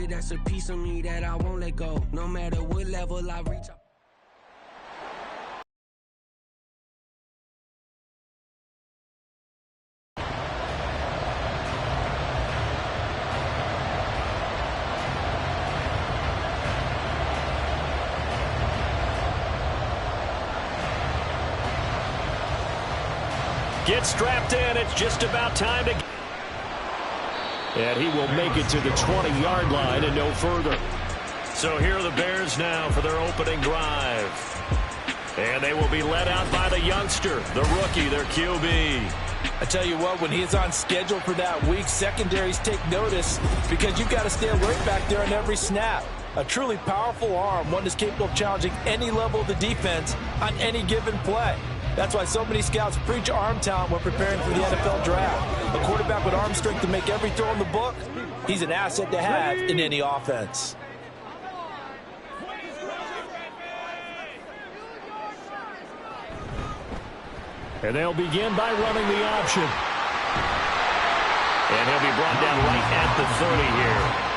it, that's a piece of me that I won't let go. No matter what level I reach. Gets strapped in. It's just about time to... And he will make it to the 20-yard line and no further. So here are the Bears now for their opening drive. And they will be led out by the youngster, the rookie, their QB. I tell you what, when he is on schedule for that week, secondaries take notice because you've got to stay alert back there on every snap. A truly powerful arm, one that's capable of challenging any level of the defense on any given play. That's why so many scouts preach arm talent when preparing for the NFL draft. A quarterback with arm strength to make every throw in the book, he's an asset to have in any offense. And they'll begin by running the option. And he'll be brought down right at the 30 here.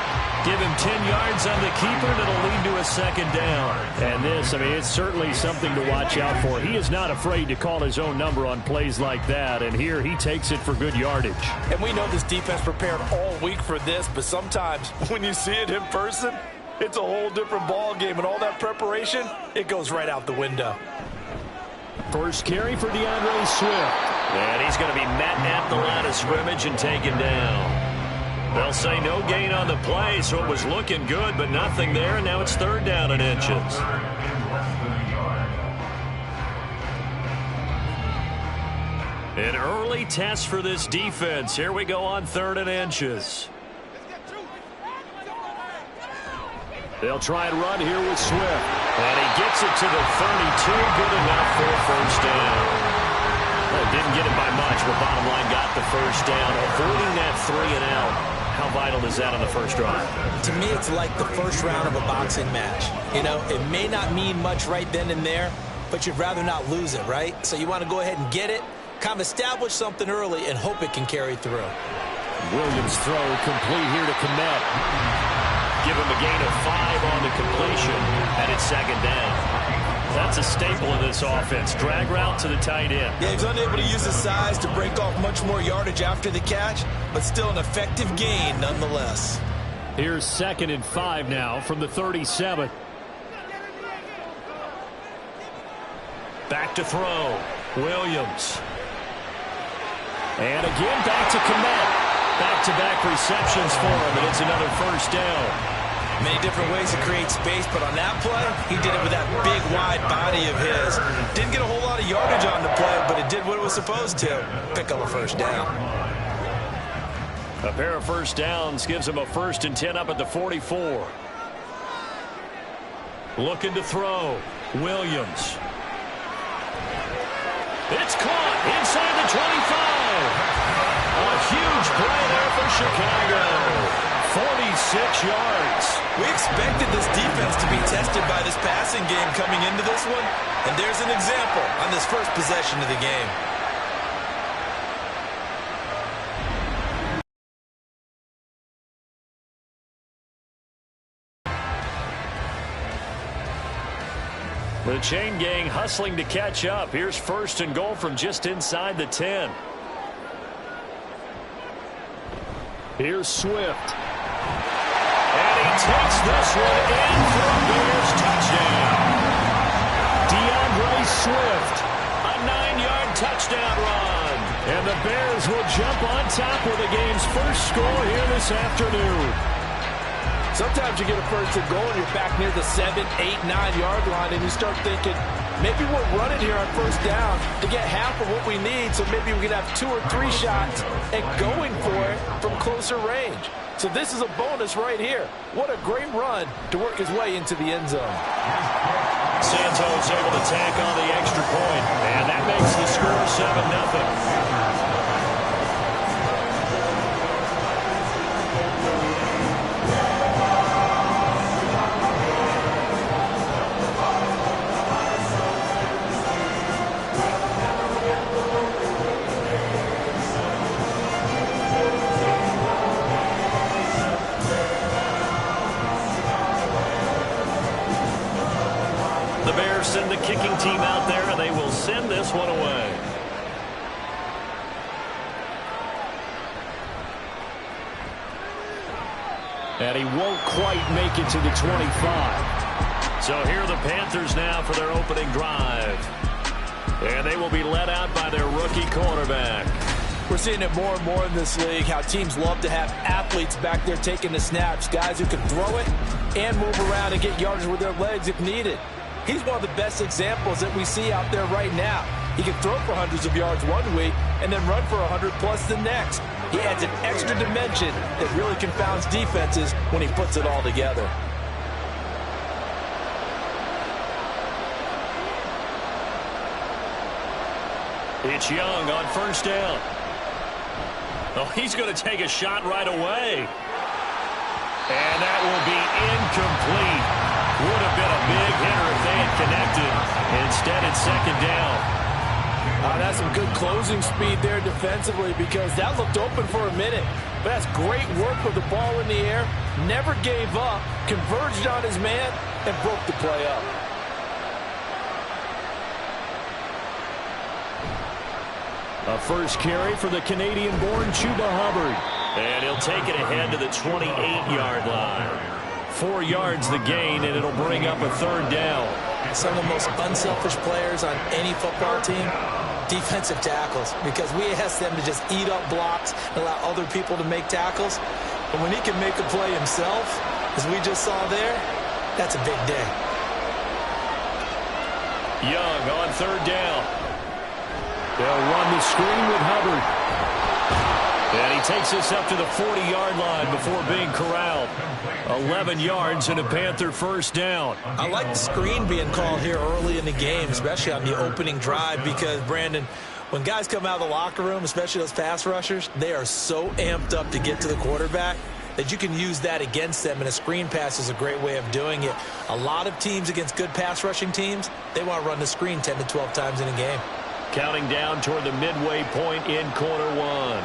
Give him 10 yards on the keeper, and it'll lead to a second down. And this, I mean, it's certainly something to watch out for. He is not afraid to call his own number on plays like that, and here he takes it for good yardage. And we know this defense prepared all week for this, but sometimes when you see it in person, it's a whole different ball game, and all that preparation, it goes right out the window. First carry for DeAndre Swift. And he's going to be met at the line of scrimmage and taken down. They'll say no gain on the play, so it was looking good, but nothing there, and now it's third down and inches. An early test for this defense. Here we go on third and inches. They'll try and run here with Swift. And he gets it to the 32, good enough for a first down. Didn't get it by much, but bottom line got the first down. Avoiding that 3 and out. How vital is that on the first drive? To me, it's like the first round of a boxing match. You know, it may not mean much right then and there, but you'd rather not lose it, right? So you want to go ahead and get it, kind of establish something early, and hope it can carry through. Williams' throw complete here to Kmet. Give him a gain of 5 on the completion, and it's second down. That's a staple of this offense. Drag route to the tight end. Yeah, he's unable to use his size to break off much more yardage after the catch, but still an effective gain nonetheless. Here's 2nd and 5 now from the 37. Back to throw. Williams. And again back to Kmet. Back-to-back receptions for him, and it's another first down. Many different ways to create space, but on that play, he did it with that big, wide body of his. Didn't get a whole lot of yardage on the play, but it did what it was supposed to. Pick up a first down. A pair of first downs gives him a 1st and 10 up at the 44. Looking to throw. Williams. It's caught inside the 25. A huge play there for Chicago. 46 yards. We expected this defense to be tested by this passing game coming into this one, and there's an example on this first possession of the game. The chain gang hustling to catch up. Here's 1st and goal from just inside the 10. Here's Swift. And he takes this one in for a Bears touchdown. DeAndre Swift, a 9-yard touchdown run. And the Bears will jump on top with the game's first score here this afternoon. Sometimes you get a 1st and goal and you're back near the 7, 8, 9-yard line, and you start thinking, maybe we're running here on first down to get half of what we need, so maybe we can have 2 or 3 shots and going for it from closer range. So this is a bonus right here. What a great run to work his way into the end zone. Santos able to tack on the extra point, and that makes the score 7-0. send the kicking team out there, and they will send this one away. And he won't quite make it to the 25. So here are the Panthers now for their opening drive. And they will be led out by their rookie quarterback. We're seeing it more and more in this league, how teams love to have athletes back there taking the snaps, guys who can throw it and move around and get yardage with their legs if needed. He's one of the best examples that we see out there right now. He can throw for hundreds of yards one week and then run for 100+ the next. He adds an extra dimension that really confounds defenses when he puts it all together. It's Young on first down. Oh, he's going to take a shot right away. And that will be incomplete. Would have been a big hitter if they had connected. Instead, it's second down. That's some good closing speed there defensively, because that looked open for a minute. But that's great work with the ball in the air. Never gave up, converged on his man, and broke the play up. A first carry for the Canadian-born Chuba Hubbard. And he'll take it ahead to the 28-yard line. 4 yards the gain, and it'll bring up a third down. Some of the most unselfish players on any football team, defensive tackles, because we ask them to just eat up blocks and allow other people to make tackles. But when he can make a play himself, as we just saw there, that's a big day. Young on third down. They'll run the screen with Hubbard. And he takes us up to the 40-yard line before being corralled. 11 yards and a Panther first down. I like the screen being called here early in the game, especially on the opening drive, because, Brandon, when guys come out of the locker room, especially those pass rushers, they are so amped up to get to the quarterback that you can use that against them, and a screen pass is a great way of doing it. A lot of teams against good pass rushing teams, they want to run the screen 10 to 12 times in a game. Counting down toward the midway point in quarter one.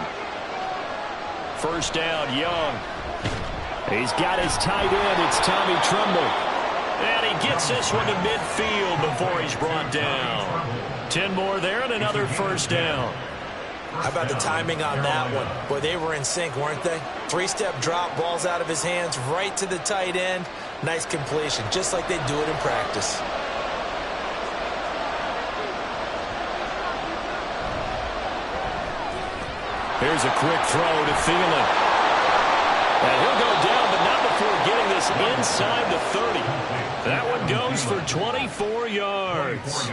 First down, Young. He's got his tight end. It's Tommy Tremble. And he gets this one to midfield before he's brought down. 10 more there and another first down. How about the timing on that one? Boy, they were in sync, weren't they? 3-step drop, balls out of his hands, right to the tight end. Nice completion, just like they do it in practice. Here's a quick throw to Thielen. And he'll go down, but not before getting this inside the 30. That one goes for 24 yards.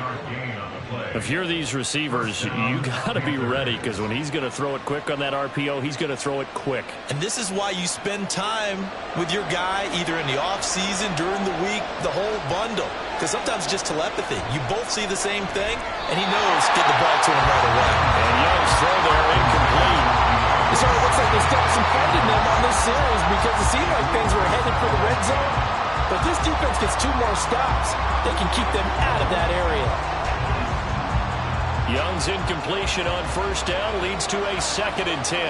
If you're these receivers, you got to be ready, because when he's going to throw it quick on that RPO, he's going to throw it quick. And this is why you spend time with your guy either in the offseason, during the week, the whole bundle. Because sometimes it's just telepathy. You both see the same thing, and he knows get the ball to him right away. And Young's throw there incomplete. It sort of looks like they stopped some fighting them on this series, because it seemed like things were headed for the red zone. But this defense gets 2 more stops. They can keep them out of that area. Young's incompletion on first down leads to a 2nd and 10.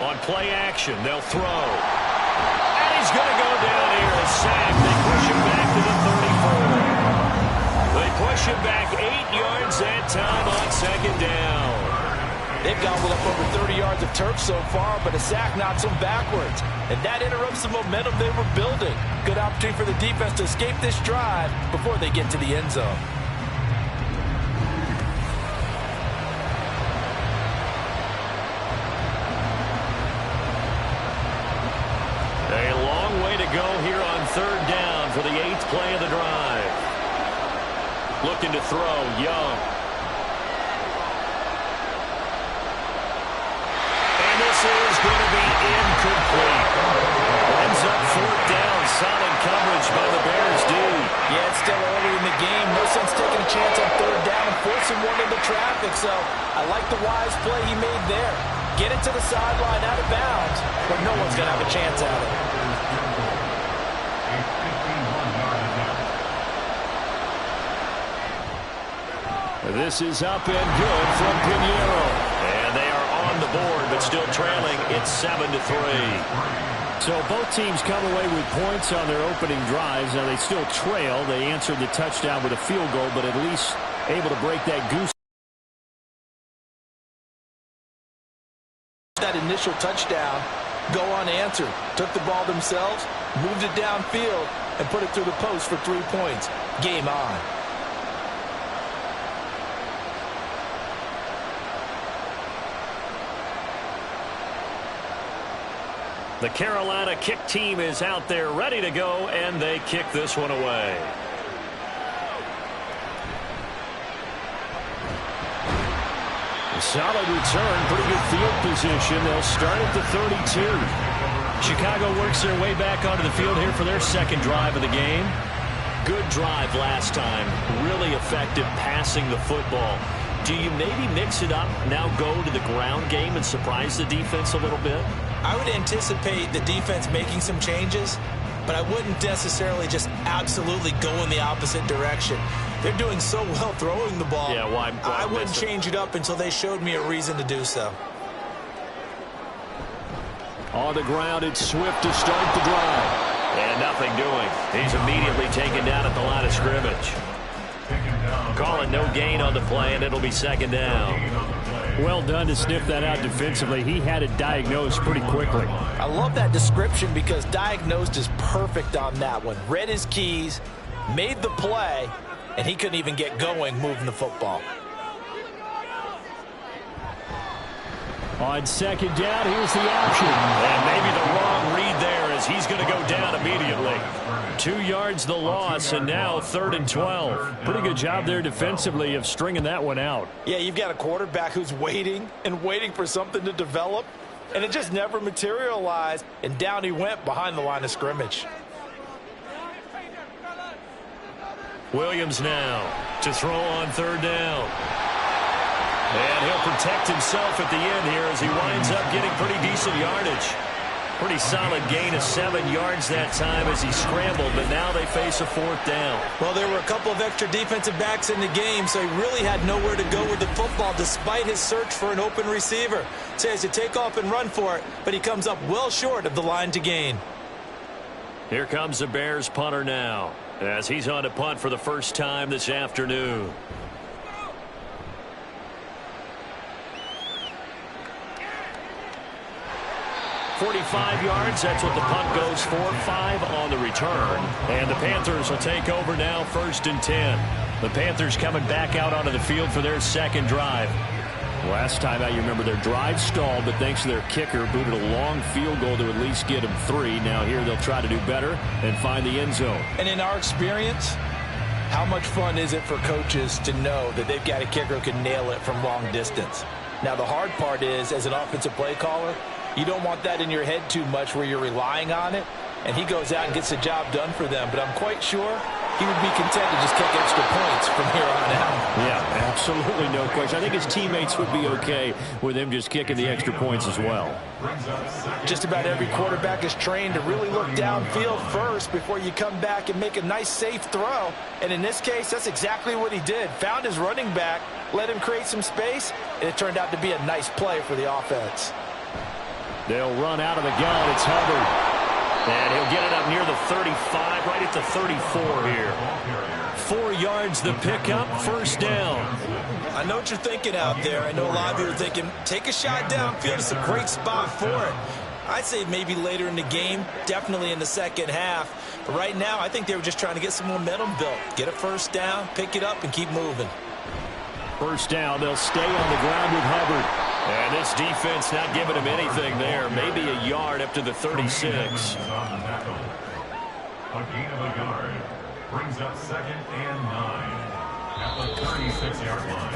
On play action, they'll throw. And he's going to go down here, a sack. They push him back to the 34. They push him back 8 yards that time on 2nd down. They've gobbled up over 30 yards of turf so far, but a sack knocks them backwards. And that interrupts the momentum they were building. Good opportunity for the defense to escape this drive before they get to the end zone. A long way to go here on 3rd down for the 8th play of the drive. Looking to throw, Young. And this is going to be incomplete. Ends up 4th down. Solid coverage by the Bears D. Yeah, it's still early in the game. No sense taking a chance on 3rd down and forcing one into traffic. So I like the wise play he made there. Get it to the sideline out of bounds, but no one's going to have a chance at it. This is up and good from Pinheiro. And they are on the board, but still trailing. It's 7-3. So both teams come away with points on their opening drives. Now they still trail. They answered the touchdown with a field goal, but at least able to break that goose. That initial touchdown go unanswered. Took the ball themselves, moved it downfield, and put it through the post for 3 points. Game on. The Carolina kick team is out there ready to go, and they kick this one away. A solid return, pretty good field position. They'll start at the 32. Chicago works their way back onto the field here for their second drive of the game. Good drive last time. Really effective passing the football. Do you maybe mix it up, now go to the ground game and surprise the defense a little bit? I would anticipate the defense making some changes, but I wouldn't necessarily just absolutely go in the opposite direction. They're doing so well throwing the ball. Yeah, why I wouldn't change it up until they showed me a reason to do so. On the ground, it's Swift to start the drive. And nothing doing. He's immediately taken down at the line of scrimmage. Calling no gain on the play, and it'll be second down. Well done to sniff that out defensively. He had it diagnosed pretty quickly. I love that description because diagnosed is perfect on that one. Read his keys, made the play, and he couldn't even get going moving the football. On second down, here's the option. And maybe the wrong read there as he's going to go down immediately. 2 yards the loss, and now 3rd and 12. Pretty good job there defensively of stringing that one out. Yeah, you've got a quarterback who's waiting and waiting for something to develop, and it just never materialized, and down he went behind the line of scrimmage. Williams now to throw on 3rd down. And he'll protect himself at the end here as he winds up getting pretty decent yardage. Pretty solid gain of 7 yards that time as he scrambled, but now they face a 4th down. Well, there were a couple of extra defensive backs in the game, so he really had nowhere to go with the football despite his search for an open receiver. So he has to take off and run for it, but he comes up well short of the line to gain. Here comes the Bears punter now as he's on to punt for the first time this afternoon. 45 yards, that's what the punt goes for. 5 on the return. And the Panthers will take over now, 1st and 10. The Panthers coming back out onto the field for their second drive. Last time out, you remember their drive stalled, but thanks to their kicker, booted a long field goal to at least get them 3. Now here they'll try to do better and find the end zone. And in our experience, how much fun is it for coaches to know that they've got a kicker who can nail it from long distance? Now the hard part is, as an offensive play caller, you don't want that in your head too much where you're relying on it, and he goes out and gets the job done for them. But I'm quite sure he would be content to just kick extra points from here on out. Yeah, absolutely no question. I think his teammates would be okay with him just kicking the extra points as well. Just about every quarterback is trained to really look downfield first before you come back and make a nice, safe throw. And in this case, that's exactly what he did. Found his running back, let him create some space, and it turned out to be a nice play for the offense. They'll run out of the gun. It's Hubbard. And he'll get it up near the 35, right at the 34 here. 4 yards the pickup, 1st down. I know what you're thinking out there. I know a lot of you are thinking, take a shot downfield. It's a great spot for it. I'd say maybe later in the game, definitely in the second half. But right now, I think they were just trying to get some momentum built. Get a 1st down, pick it up, and keep moving. 1st down, they'll stay on the ground with Hubbard. And this defense not giving him anything there. Maybe a yard up to the 36. A gain of a yard brings up 2nd and 9 at the 36-yard line.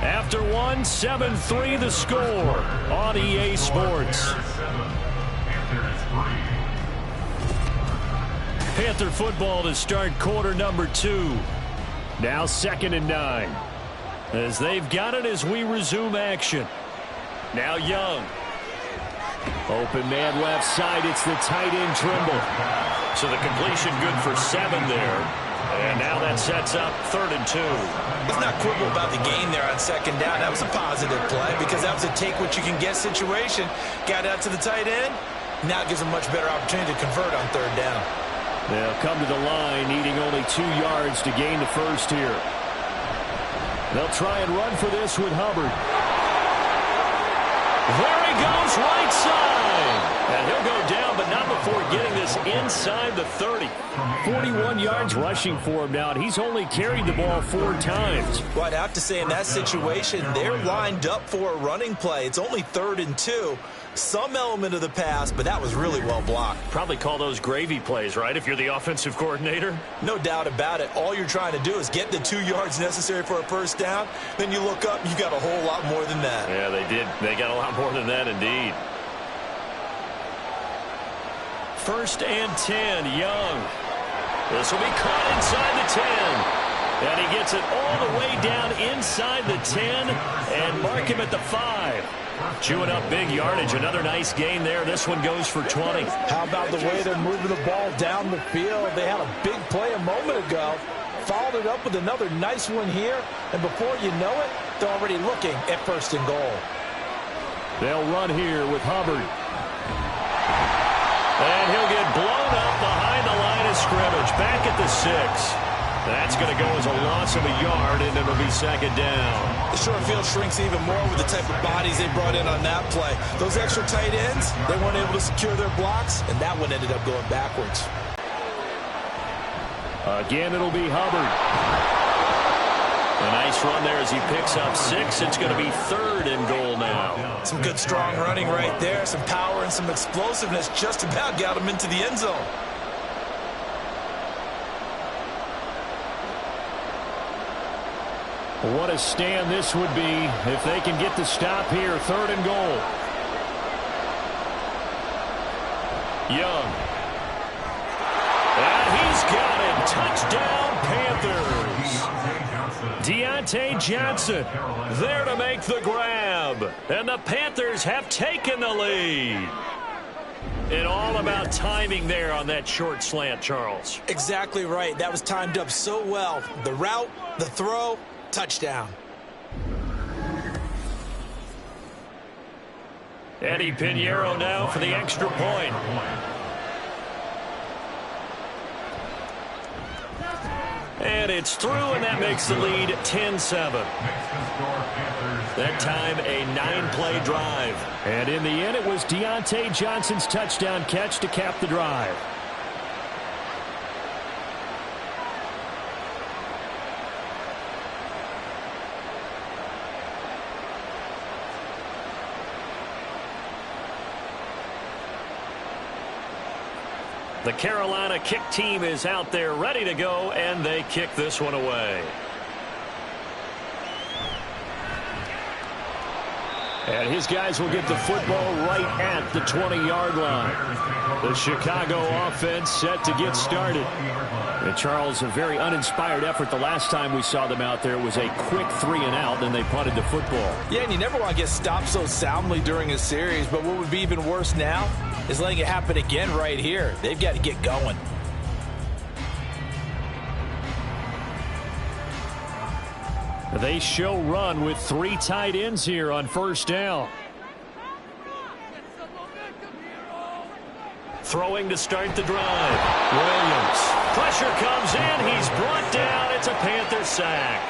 After one, 7-3 the score on EA Sports. Panther football to start quarter number 2. Now 2nd and 9. As they've got it as we resume action. Now Young. Open man left side. It's the tight end Trimble. So the completion good for 7 there. And now that sets up 3rd and 2. Let's not quibble about the gain there on 2nd down. That was a positive play because that was a take what you can get situation. Got out to the tight end, Now it gives them much better opportunity to convert on third down. They'll come to the line needing only 2 yards to gain the first here. They'll try and run for this with Hubbard. There he goes, right side. And he'll go down, but not before getting this inside the 30. 41 yards rushing for him now, and he's only carried the ball 4 times. Well, I'd have to say in that situation, they're lined up for a running play. It's only 3rd and 2. Some element of the pass, but that was really well blocked. Probably call those gravy plays, right, if you're the offensive coordinator? No doubt about it. All you're trying to do is get the 2 yards necessary for a first down. Then you look up, you got a whole lot more than that. Yeah, they did. They got a lot more than that, indeed. 1st and 10, Young. This will be caught inside the 10. And he gets it all the way down inside the 10 and mark him at the 5. Chewing up big yardage. Another nice gain there. This one goes for 20. How about the way they're moving the ball down the field? They had a big play a moment ago. Followed it up with another nice one here. And before you know it, they're already looking at 1st and goal. They'll run here with Hubbard. And he'll get blown up behind the line of scrimmage. Back at the 6. That's going to go as a loss of a yard, and it'll be 2nd down. The short field shrinks even more with the type of bodies they brought in on that play. Those extra tight ends, they weren't able to secure their blocks, and that one ended up going backwards. Again, it'll be Hubbard. A nice run there as he picks up 6. It's going to be 3rd and goal now. Some good, strong running right there. Some power and some explosiveness just about got him into the end zone. What a stand this would be if they can get the stop here. 3rd and goal. Young. And he's got it. Touchdown, Panthers. Deontay Johnson there to make the grab. And the Panthers have taken the lead. And all about timing there on that short slant, Charles. Exactly right. That was timed up so well. The route, the throw, touchdown. Eddie Pinheiro now for the extra point. And it's through, and that makes the lead 10-7. That time, a 9-play drive. And in the end, it was Deontay Johnson's touchdown catch to cap the drive. The Carolina kick team is out there ready to go, and they kick this one away. And his guys will get the football right at the 20-yard line. The Chicago offense set to get started. And Charles, a very uninspired effort the last time we saw them out there. It was a quick 3-and-out, and they punted the football. Yeah, and you never want to get stopped so soundly during a series, but what would be even worse now is letting it happen again right here. They've got to get going. They show run with 3 tight ends here on 1st down. Throwing to start the drive. Williams. Pressure comes in. He's brought down. It's a Panther sack.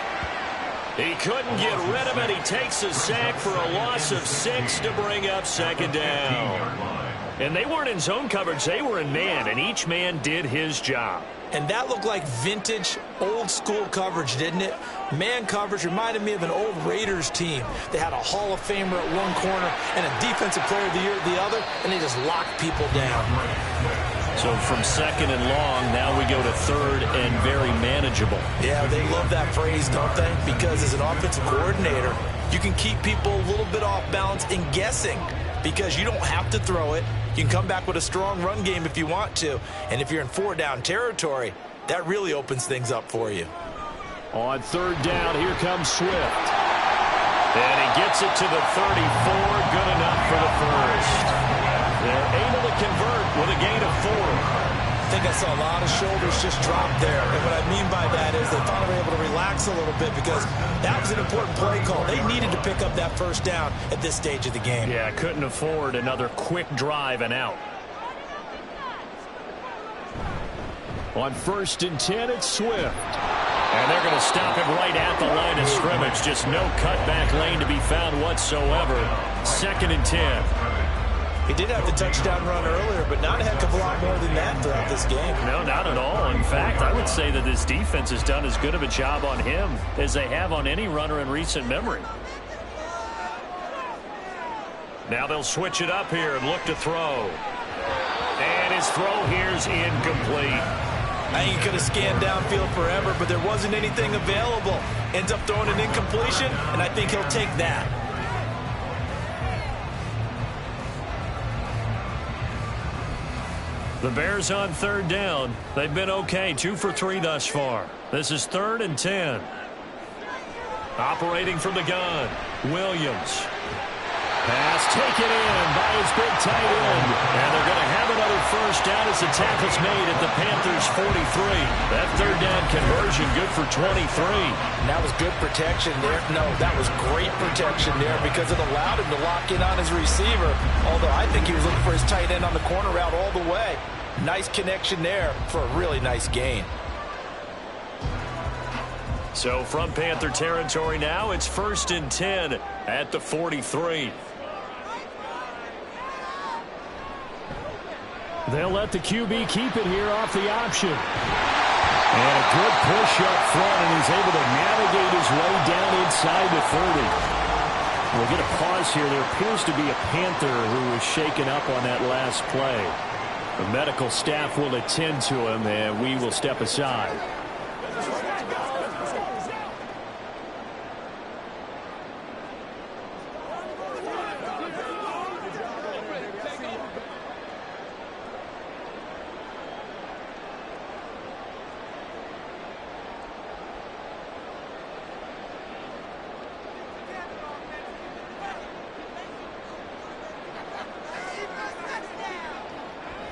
He couldn't get rid of it. He takes a sack for a loss of 6 to bring up 2nd down. And they weren't in zone coverage. They were in man, and each man did his job. And that looked like vintage, old-school coverage, didn't it? Man coverage reminded me of an old Raiders team. They had a Hall of Famer at one corner and a Defensive Player of the Year at the other, and they just locked people down. So from 2nd and long, now we go to 3rd and very manageable. Yeah, they love that phrase, don't they? Because as an offensive coordinator, you can keep people a little bit off balance and guessing because you don't have to throw it. You can come back with a strong run game if you want to. And if you're in 4-down territory, that really opens things up for you. On 3rd down, here comes Swift. And he gets it to the 34. Good enough for the first. They're able to convert with a gain of 4. I think I saw a lot of shoulders just drop there. And what I mean by that is they finally were able to relax a little bit because that was an important play call. They needed to pick up that 1st down at this stage of the game. Yeah, couldn't afford another quick drive and out. On 1st and 10, it's Swift. And they're going to stop him right at the line of scrimmage. Just no cutback lane to be found whatsoever. 2nd and 10. He did have the touchdown run earlier, but not a heck of a lot more than that throughout this game. No, not at all. In fact, I would say that this defense has done as good of a job on him as they have on any runner in recent memory. Now they'll switch it up here and look to throw. And his throw here's incomplete. I think he could have scanned downfield forever, but there wasn't anything available. Ends up throwing an incompletion, and I think he'll take that. The Bears on 3rd down. They've been okay, 2 for 3 thus far. This is 3rd and 10. Operating from the gun, Williams. Pass taken in by his big tight end. And they're going to have another first down as the tackle's made at the Panthers' 43. That 3rd down conversion good for 23. And that was good protection there. No, that was great protection there because it allowed him to lock in on his receiver. Although I think he was looking for his tight end on the corner route all the way. Nice connection there for a really nice gain. So from Panther territory now, it's 1st and 10 at the 43. They'll let the QB keep it here off the option. And a good push up front, and he's able to navigate his way down inside the 30. We'll get a pause here. There appears to be a Panther who was shaken up on that last play. The medical staff will attend to him, and we will step aside.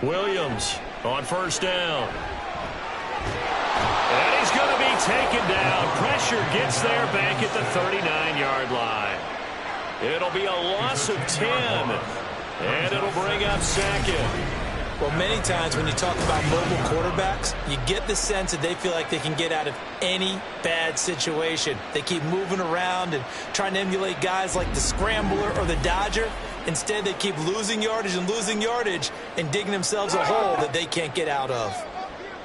Williams on 1st down. And he's going to be taken down. Pressure gets there back at the 39-yard line. It'll be a loss of 10. And it'll bring up 2nd. Well, many times when you talk about mobile quarterbacks, you get the sense that they feel like they can get out of any bad situation. They keep moving around and trying to emulate guys like the Scrambler or the Dodger. Instead, they keep losing yardage and digging themselves a hole that they can't get out of.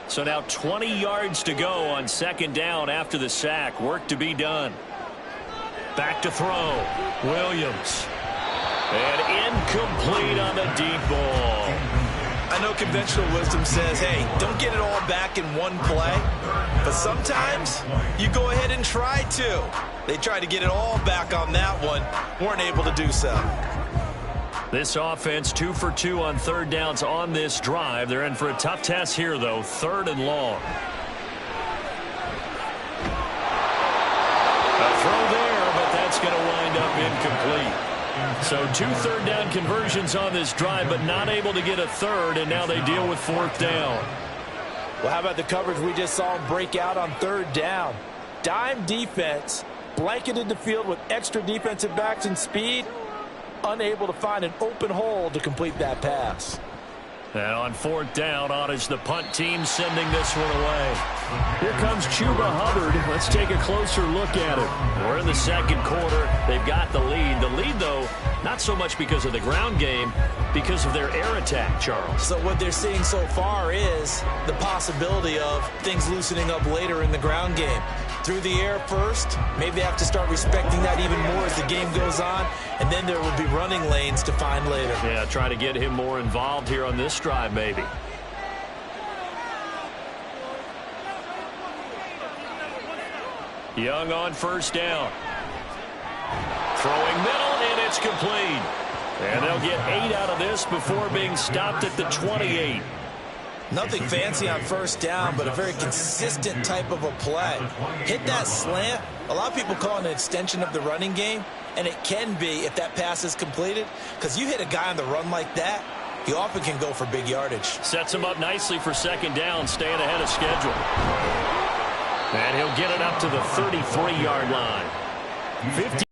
So now 20 yards to go on 2nd down after the sack. Work to be done. Back to throw. Williams. And incomplete on the deep ball. I know conventional wisdom says, hey, don't get it all back in one play. But sometimes you go ahead and try to. They tried to get it all back on that one. Weren't able to do so. This offense 2 for 2 on 3rd downs on this drive. They're in for a tough test here, though. 3rd and long. A throw there, but that's going to wind up incomplete. So 2 3rd down conversions on this drive, but not able to get a 3rd, and now they deal with 4th down. Well, how about the coverage we just saw him break out on 3rd down? Dime defense, blanketed the field with extra defensive backs and speed, unable to find an open hole to complete that pass. And on 4th down, on is the punt team sending this one away. Here comes Chuba Hubbard. Let's take a closer look at it. We're in the 2nd quarter. They've got the lead. The lead, though, not so much because of the ground game, because of their air attack, Charles. So what they're seeing so far is the possibility of things loosening up later in the ground game. Through the air first, maybe they have to start respecting that even more as the game goes on, and then there will be running lanes to find later. Yeah, try to get him more involved here on this drive, maybe. Young on 1st down. Throwing middle, and it's complete. And they'll get 8 out of this before being stopped at the 28. Nothing fancy on 1st down, but a very consistent type of a play. Hit that slant. A lot of people call it an extension of the running game, and it can be if that pass is completed, because you hit a guy on the run like that, he often can go for big yardage. Sets him up nicely for 2nd down, staying ahead of schedule. And he'll get it up to the 33-yard line. 50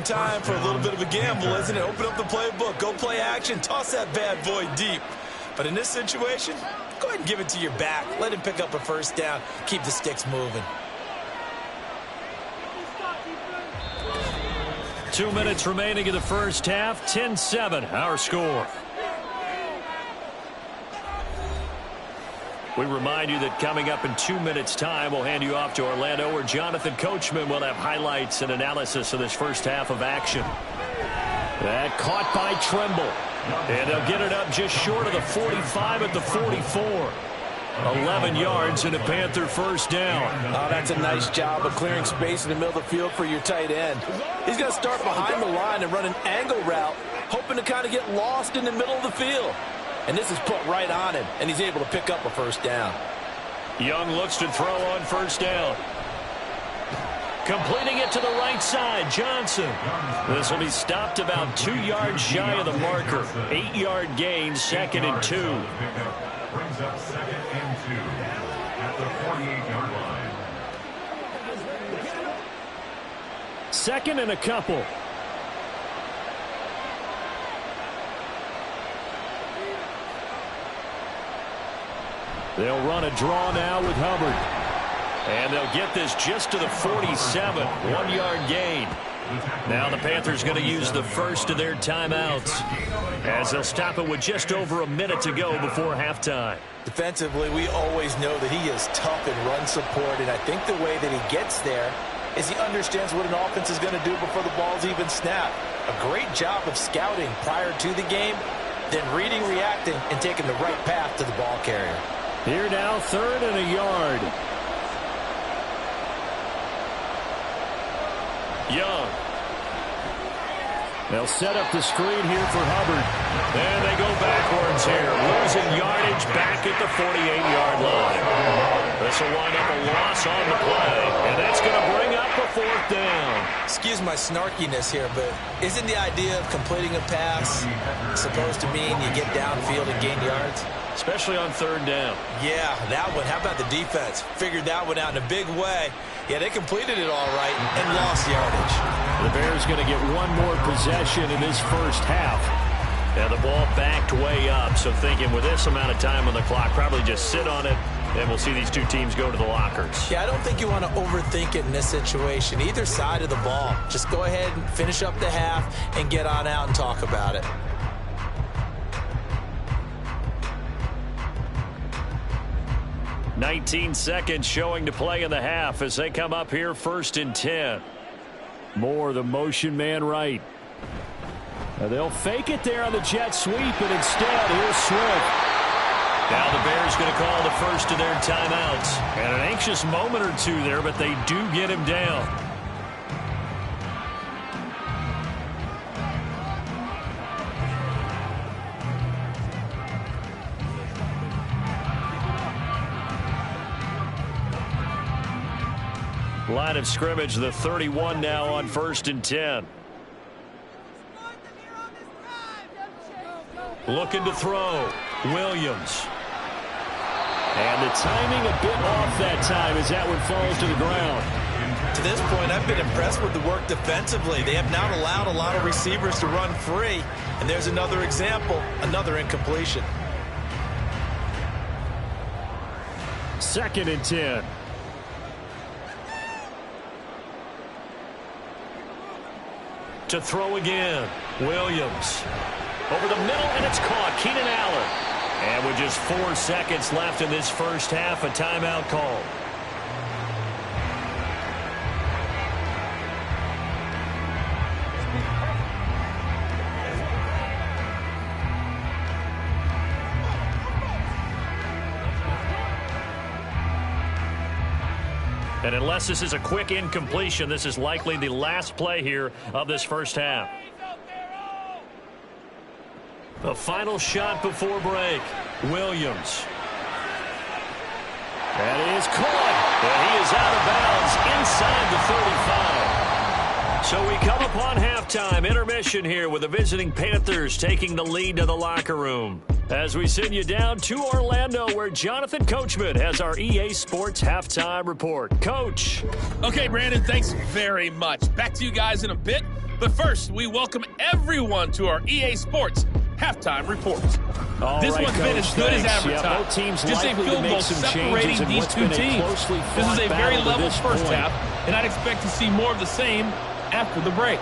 Time for a little bit of a gamble, isn't it? Open up the playbook, go play action, toss that bad boy deep. But in this situation, go ahead and give it to your back. Let him pick up a first down. Keep the sticks moving. 2 minutes remaining in the first half. 10-7, our score. We remind you that coming up in 2 minutes' time, we'll hand you off to Orlando, where Jonathan Coachman will have highlights and analysis of this first half of action. That caught by Tremble. And they'll get it up just short of the 45 at the 44. 11 yards and a Panther first down. Oh, that's a nice job of clearing space in the middle of the field for your tight end. He's going to start behind the line and run an angle route, hoping to kind of get lost in the middle of the field. And this is put right on him, and he's able to pick up a first down. Young looks to throw on first down. Completing it to the right side, Johnson. This will be stopped about 2 yards shy of the marker. 8-yard gain, 2nd and 2. Brings up 2nd and 2 at the 48-yard line. 2nd and a couple. They'll run a draw now with Hubbard. And they'll get this just to the 47. 1-yard gain. Now the Panthers going to use the first of their timeouts, as they'll stop it with just over a minute to go before halftime. Defensively, we always know that he is tough in run support, and I think the way that he gets there is he understands what an offense is going to do before the ball's even snapped. A great job of scouting prior to the game, then reading, reacting, and taking the right path to the ball carrier. Here now, 3rd and a yard. Young. They'll set up the screen here for Hubbard. And they go backwards here, losing yardage back at the 48-yard line. This will wind up a loss on the play, and that's going to bring up a 4th down. Excuse my snarkiness here, but isn't the idea of completing a pass supposed to mean you get downfield and gain yards? Especially on 3rd down. Yeah, that one. How about the defense? Figured that one out in a big way. Yeah, they completed it all right and lost yardage. The Bears going to get one more possession in this first half. Now the ball backed way up, so thinking with this amount of time on the clock, probably just sit on it, and we'll see these two teams go to the lockers. Yeah, I don't think you want to overthink it in this situation. Either side of the ball. Just go ahead and finish up the half and get on out and talk about it. 19 seconds showing to play in the half as they come up here 1st and 10. Moore, the motion man right. They'll fake it there on the jet sweep, and instead, here's Swift. Now the Bears going to call the first of their timeouts. And an anxious moment or two there, but they do get him down. Line of scrimmage, the 31 now on 1st and 10. Looking to throw. Williams. And the timing a bit off that time as that one falls to the ground. To this point, I've been impressed with the work defensively. They have not allowed a lot of receivers to run free. And there's another example, another incompletion. 2nd and 10. To throw again. Williams. Over the middle, and it's caught. Keenan Allen. And with just 4 seconds left in this first half, a timeout call. And unless this is a quick incompletion, this is likely the last play here of this first half. The final shot before break. Williams. That is caught. And he is out of bounds inside the 35. So we come upon halftime. Intermission here with the visiting Panthers taking the lead to the locker room. As we send you down to Orlando, where Jonathan Coachman has our EA Sports halftime report. Coach. Okay, Brandon, thanks very much. Back to you guys in a bit. But first, we welcome everyone to our EA Sports Halftime Report. This one's been as good as advertised. Yeah, both teams just a field goal separating these two teams. This is a very level first half, and I'd expect to see more of the same after the break.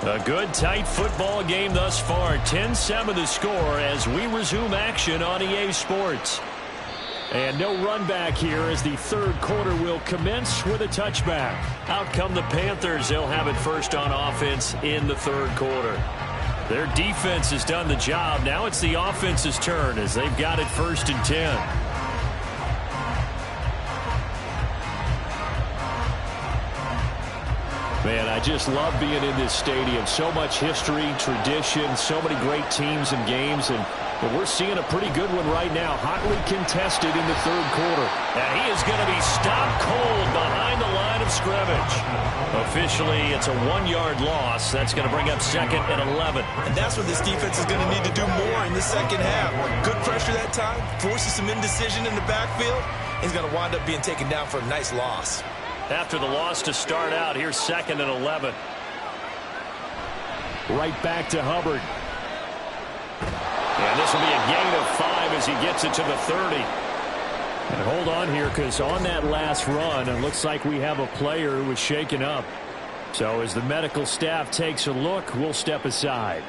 A good, tight football game thus far. 10-7 the score as we resume action on EA Sports. And no run back here as the third quarter will commence with a touchback. Out come the Panthers. They'll have it first on offense in the third quarter. Their defense has done the job. Now it's the offense's turn as they've got it 1st and 10. Man, I just love being in this stadium. So much history, tradition, so many great teams and games, and we're seeing a pretty good one right now. Hotly contested in the third quarter. And he is going to be stopped cold behind the line of scrimmage. Officially, it's a 1-yard loss. That's going to bring up 2nd and 11. And that's what this defense is going to need to do more in the second half. Good pressure that time, forces some indecision in the backfield. He's going to wind up being taken down for a nice loss. After the loss to start out, here's 2nd and 11. Right back to Hubbard. And this will be a gain of 5 as he gets it to the 30. And hold on here, because on that last run, it looks like we have a player who was shaken up. So as the medical staff takes a look, we'll step aside.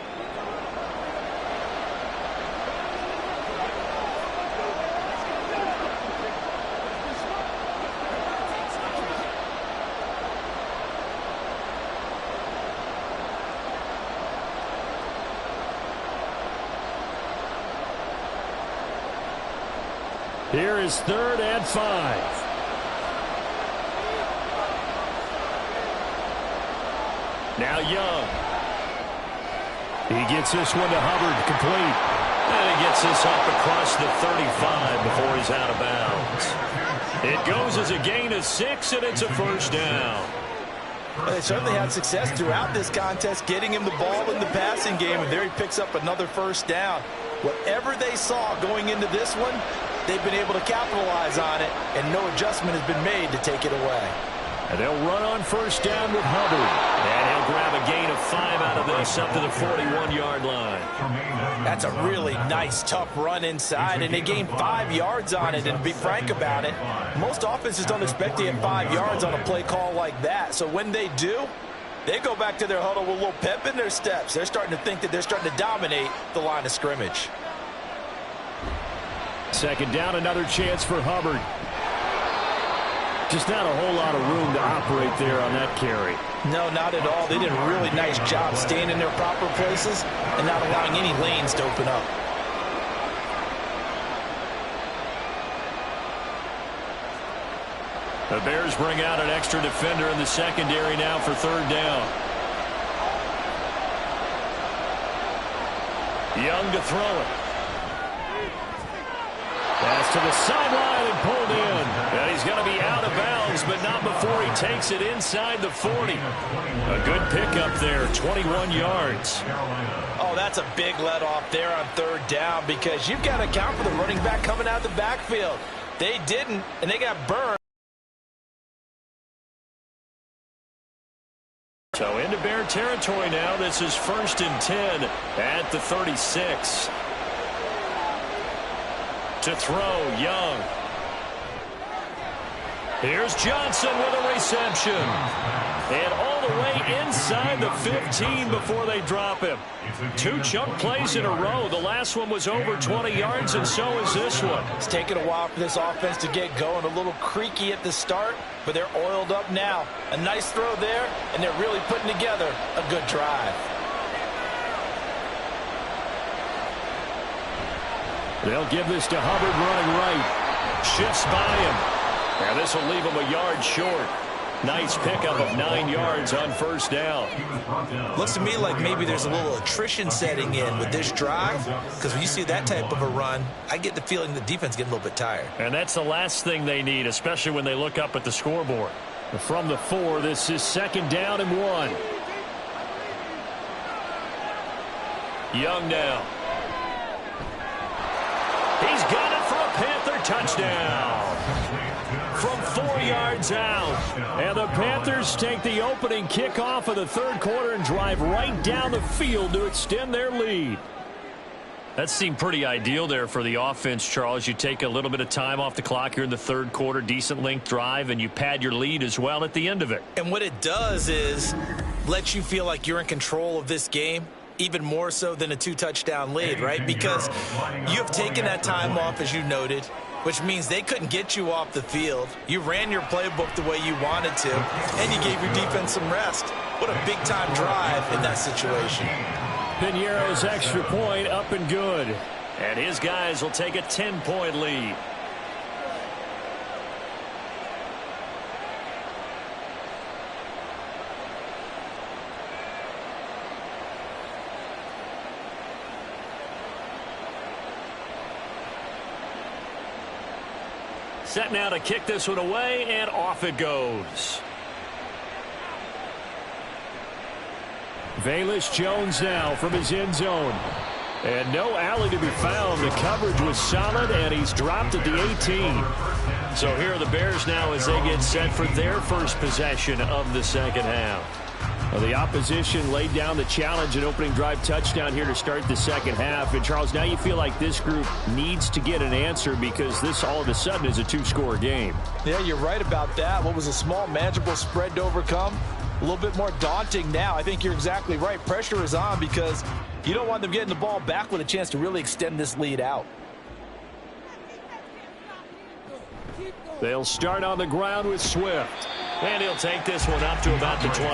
Here is 3rd and 5. Now Young. He gets this one to Hubbard, complete. And he gets this up across the 35 before he's out of bounds. It goes as a gain of 6, and it's a 1st down. Well, they certainly had success throughout this contest, getting him the ball in the passing game, and there he picks up another 1st down. Whatever they saw going into this one, they've been able to capitalize on it, and no adjustment has been made to take it away. And they'll run on 1st down with Hubbard. And he'll grab a gain of 5 out of this up to the 41-yard line. That's a really nice, tough run inside, and they gained 5 yards on it. And to be frank about it, most offenses don't expect to get 5 yards on a play call like that. So when they do, they go back to their huddle with a little pep in their steps. They're starting to think that they're starting to dominate the line of scrimmage. 2nd down, another chance for Hubbard. Just not a whole lot of room to operate there on that carry. No, not at all. They did a really nice job staying in their proper places and not allowing any lanes to open up. The Bears bring out an extra defender in the secondary now for 3rd down. Young to throw it. Pass to the sideline and pulled in. And he's going to be out of bounds, but not before he takes it inside the 40. A good pickup there, 21 yards. Oh, that's a big let off there on 3rd down, because you've got to account for the running back coming out of the backfield. They didn't, and they got burned. So into Bear territory now. This is 1st and 10 at the 36. To throw, Young. Here's Johnson with a reception. And all the way inside the 15 before they drop him. 2 chunk plays in a row. The last one was over 20 yards, and so is this one. It's taken a while for this offense to get going. A little creaky at the start, but they're oiled up now. A nice throw there, and they're really putting together a good drive. They'll give this to Hubbard running right. Shifts by him. Now this will leave him a yard short. Nice pickup of 9 yards on first down. Looks to me like maybe there's a little attrition setting in with this drive, because when you see that type of a run, I get the feeling the defense getting a little bit tired. And that's the last thing they need, especially when they look up at the scoreboard. From the 4, this is 2nd down and 1. Young now. He's got it for a Panther touchdown. From 4 yards out. And the Panthers take the opening kickoff of the 3rd quarter and drive right down the field to extend their lead. That seemed pretty ideal there for the offense, Charles. You take a little bit of time off the clock here in the 3rd quarter, decent length drive, and you pad your lead as well at the end of it. And what it does is let you feel like you're in control of this game, even more so than a 2-touchdown lead, right? Because you have taken that time off, as you noted, which means they couldn't get you off the field. You ran your playbook the way you wanted to, and you gave your defense some rest. What a big-time drive in that situation. Piñeiro's extra point up and good. And his guys will take a 10-point lead. Set now to kick this one away, and off it goes. Velus Jones now from his end zone. And no alley to be found. The coverage was solid, and he's dropped at the 18. So here are the Bears now as they get set for their first possession of the 2nd half. Well, the opposition laid down the challenge and opening drive touchdown here to start the 2nd half. And, Charles, now you feel like this group needs to get an answer because this all of a sudden is a 2-score game. Yeah, you're right about that. What was a small, manageable spread to overcome, a little bit more daunting now. I think you're exactly right. Pressure is on because you don't want them getting the ball back with a chance to really extend this lead out. They'll start on the ground with Swift. And he'll take this one up to about the 23.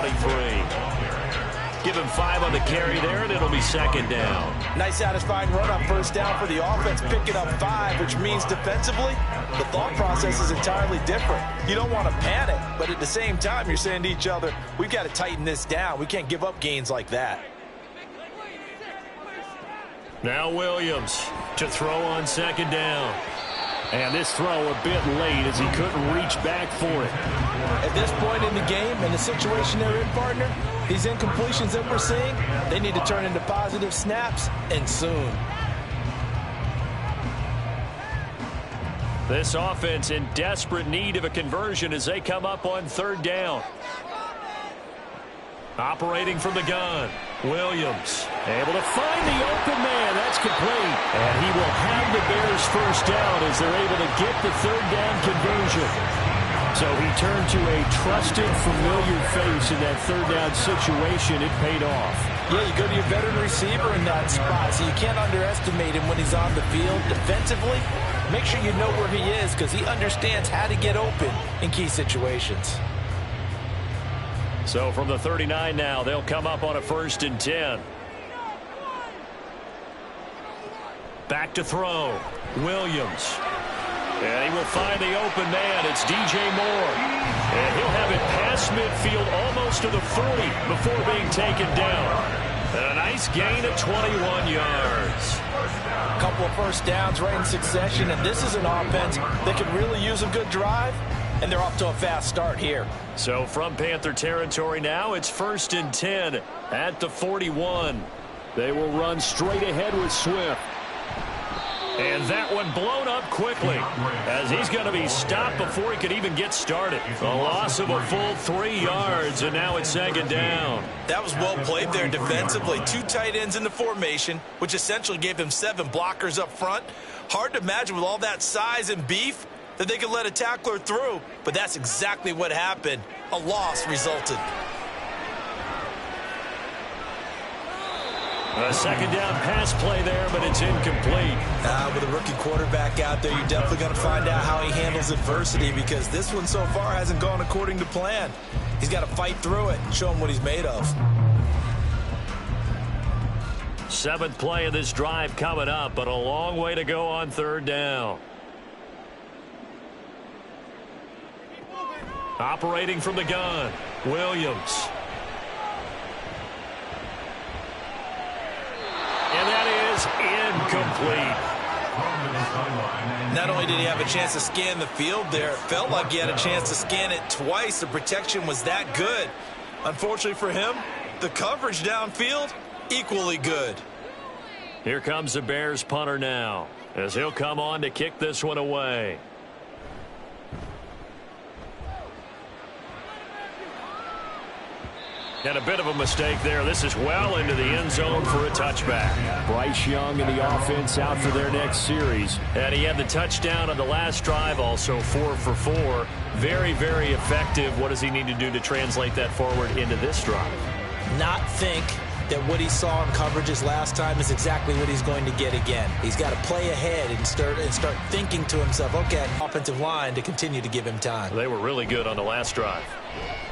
Give him 5 on the carry there, and it'll be 2nd down. Nice satisfying run on first down for the offense, picking up 5, which means defensively, the thought process is entirely different. You don't want to panic, but at the same time, you're saying to each other, we've got to tighten this down. We can't give up gains like that. Now Williams to throw on 2nd down. And this throw a bit late as he couldn't reach back for it. At this point in the game and the situation they're in, partner, these incompletions that we're seeing, they need to turn into positive snaps, and soon. This offense in desperate need of a conversion as they come up on 3rd down. Operating from the gun, Williams able to find the open man. That's complete. And he will have the Bears first down as they're able to get the 3rd down conversion. So he turned to a trusted, familiar face in that 3rd down situation. It paid off. Yeah, you go to your veteran receiver in that spot, so you can't underestimate him when he's on the field. Defensively, make sure you know where he is because he understands how to get open in key situations. So from the 39 now, they'll come up on a 1st and 10. Back to throw. Williams. And he will find the open man. It's DJ Moore. And he'll have it past midfield almost to the 40 before being taken down. And a nice gain of 21 yards. A couple of first downs right in succession, and this is an offense that can really use a good drive. And they're off to a fast start here. So from Panther territory now, it's 1st and 10 at the 41. They will run straight ahead with Swift. And that one blown up quickly as he's going to be stopped before he could even get started. A loss of a full 3 yards, and now it's 2nd down. That was well played there defensively. 2 tight ends in the formation, which essentially gave him 7 blockers up front. Hard to imagine with all that size and beef that they could let a tackler through, but that's exactly what happened. A loss resulted. A 2nd down pass play there, but it's incomplete. With a rookie quarterback out there, you're definitely going to find out how he handles adversity because this one so far hasn't gone according to plan. He's got to fight through it and show him what he's made of. 7th play of this drive coming up, but a long way to go on 3rd down. Operating from the gun, Williams. And that is incomplete. Not only did he have a chance to scan the field there, it felt like he had a chance to scan it twice. The protection was that good. Unfortunately for him, the coverage downfield, equally good. Here comes the Bears punter now, as he'll come on to kick this one away. And a bit of a mistake there. This is well into the end zone for a touchback. Bryce Young and the offense out for their next series. And he had the touchdown on the last drive, also 4 for 4. Very, very effective. What does he need to do to translate that forward into this drive? Not think that what he saw in coverages last time is exactly what he's going to get again. He's got to play ahead and start thinking to himself, okay, offensive line to continue to give him time. They were really good on the last drive.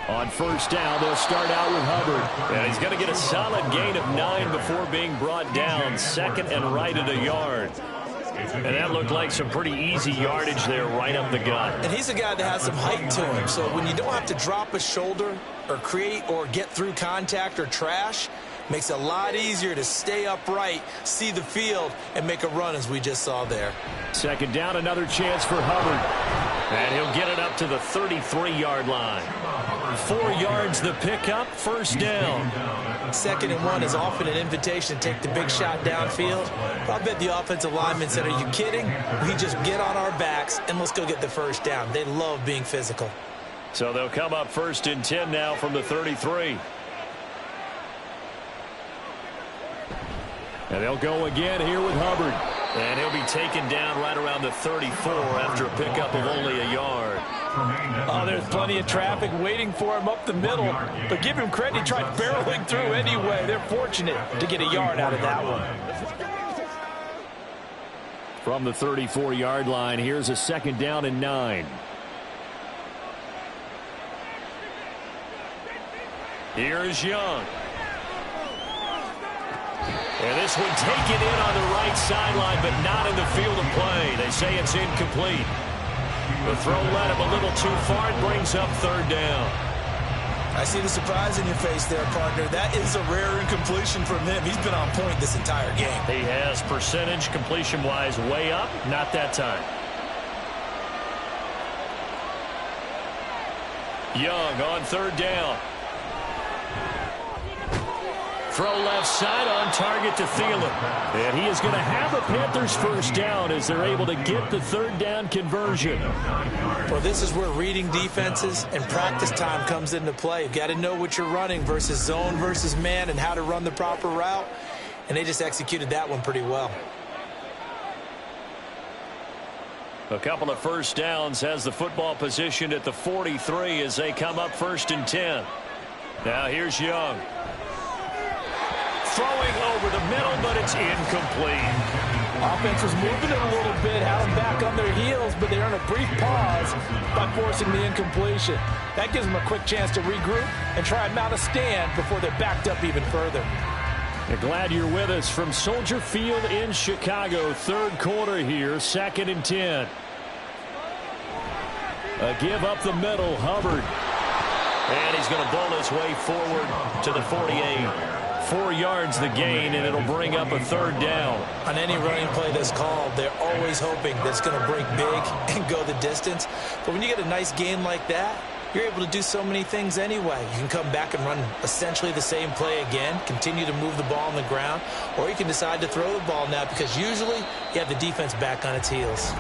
On first down, they'll start out with Hubbard. And he's going to get a solid gain of 9 before being brought down. Second and right at a yard. And that looked like some pretty easy yardage there right up the gut. And he's a guy that has some height to him. So when you don't have to drop a shoulder or create or get through contact or trash, makes it a lot easier to stay upright, see the field, and make a run as we just saw there. Second down, another chance for Hubbard. And he'll get it up to the 33-yard line. 4 yards the pickup, first down. 2nd and 1 is often an invitation to take the big shot downfield. But I bet the offensive lineman said, are you kidding? We just get on our backs and let's go get the first down. They love being physical. So they'll come up 1st and 10 now from the 33. And they'll go again here with Hubbard. And he'll be taken down right around the 34 after a pickup of only a yard. Oh, there's plenty of traffic waiting for him up the middle. But give him credit, he tried barreling through anyway. They're fortunate to get a yard out of that one. From the 34-yard line, here's a 2nd down and 9. Here's Young. And this one taken in on the right sideline, but not in the field of play. They say it's incomplete. The throw led him a little too far and brings up 3rd down. I see the surprise in your face there, partner. That is a rare incompletion from him. He's been on point this entire game. He has percentage completion-wise way up. Not that time. Young on 3rd down. Throw left side on target to Thielen. And he is going to have a Panthers first down as they're able to get the 3rd down conversion. Well, this is where reading defenses and practice time comes into play. You've got to know what you're running versus zone versus man and how to run the proper route. And they just executed that one pretty well. A couple of first downs, has the football position at the 43 as they come up 1st and 10. Now here's Young. Throwing over the middle, but it's incomplete. Offense was moving it a little bit, had them back on their heels, but they earn a brief pause by forcing the incompletion. That gives them a quick chance to regroup and try and mount a stand before they're backed up even further. We're glad you're with us from Soldier Field in Chicago. 3rd quarter here, 2nd and 10. A give up the middle, Hubbard. And he's going to bowl his way forward to the 48. 4 yards the gain, and it'll bring up a 3rd down. On any running play that's called, they're always hoping that it's going to break big and go the distance. But when you get a nice gain like that, you're able to do so many things anyway. You can come back and run essentially the same play again, continue to move the ball on the ground, or you can decide to throw the ball now because usually you have the defense back on its heels.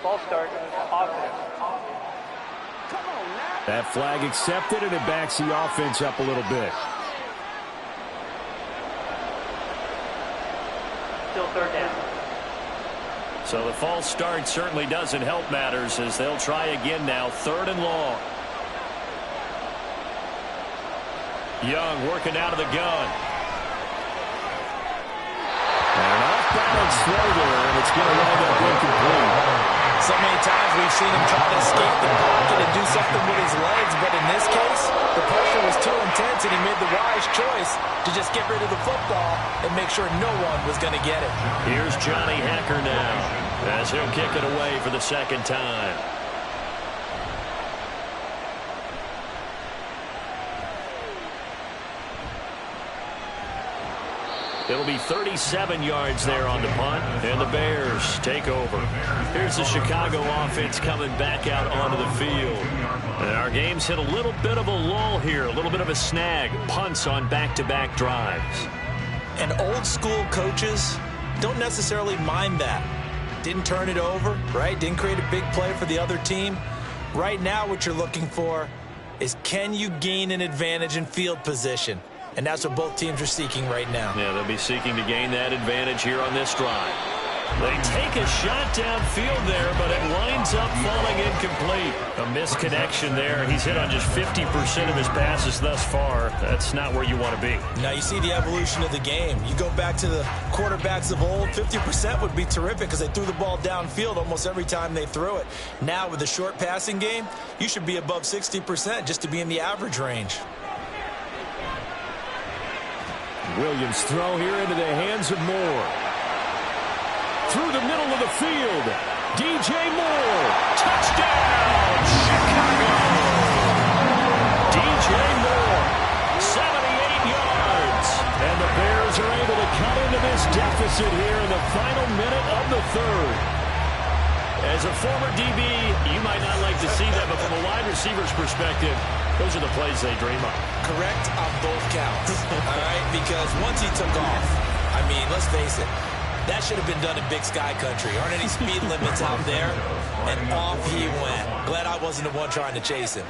Ball start, offense. That flag accepted, and it backs the offense up a little bit. Still 3rd down. So the false start certainly doesn't help matters as they'll try again now. 3rd and long. Young working out of the gun. And an off-balance throw there, and it's going to wind up incomplete. So many times we've seen him try to escape the pocket and do something with his legs, but in this case, the pressure was too intense and he made the wise choice to just get rid of the football and make sure no one was going to get it. Here's Johnny Hacker now as he'll kick it away for the 2nd time. It'll be 37 yards there on the punt, and the Bears take over. Here's the Chicago offense coming back out onto the field. And our game's hit a little bit of a lull here, a little bit of a snag. Punts on back-to-back drives. And old school coaches don't necessarily mind that. Didn't turn it over, right? Didn't create a big play for the other team. Right now what you're looking for is, can you gain an advantage in field position? And that's what both teams are seeking right now. Yeah, they'll be seeking to gain that advantage here on this drive. They take a shot downfield there, but it winds up falling incomplete. A misconnection there. He's hit on just 50% of his passes thus far. That's not where you want to be. Now you see the evolution of the game. You go back to the quarterbacks of old, 50% would be terrific because they threw the ball downfield almost every time they threw it. Now with the short passing game, you should be above 60% just to be in the average range. Williams' throw here into the hands of Moore. Through the middle of the field. DJ Moore. Touchdown, Chicago. DJ Moore, 78 yards. And the Bears are able to cut into this deficit here in the final minute of the third. As a former DB, you might not like to see that, but from a wide receiver's perspective, those are the plays they dream of. Correct on both counts. All right, because once he took off, I mean, let's face it, that should have been done in Big Sky Country. Aren't any speed limits out there? And off he went. Glad I wasn't the one trying to chase him.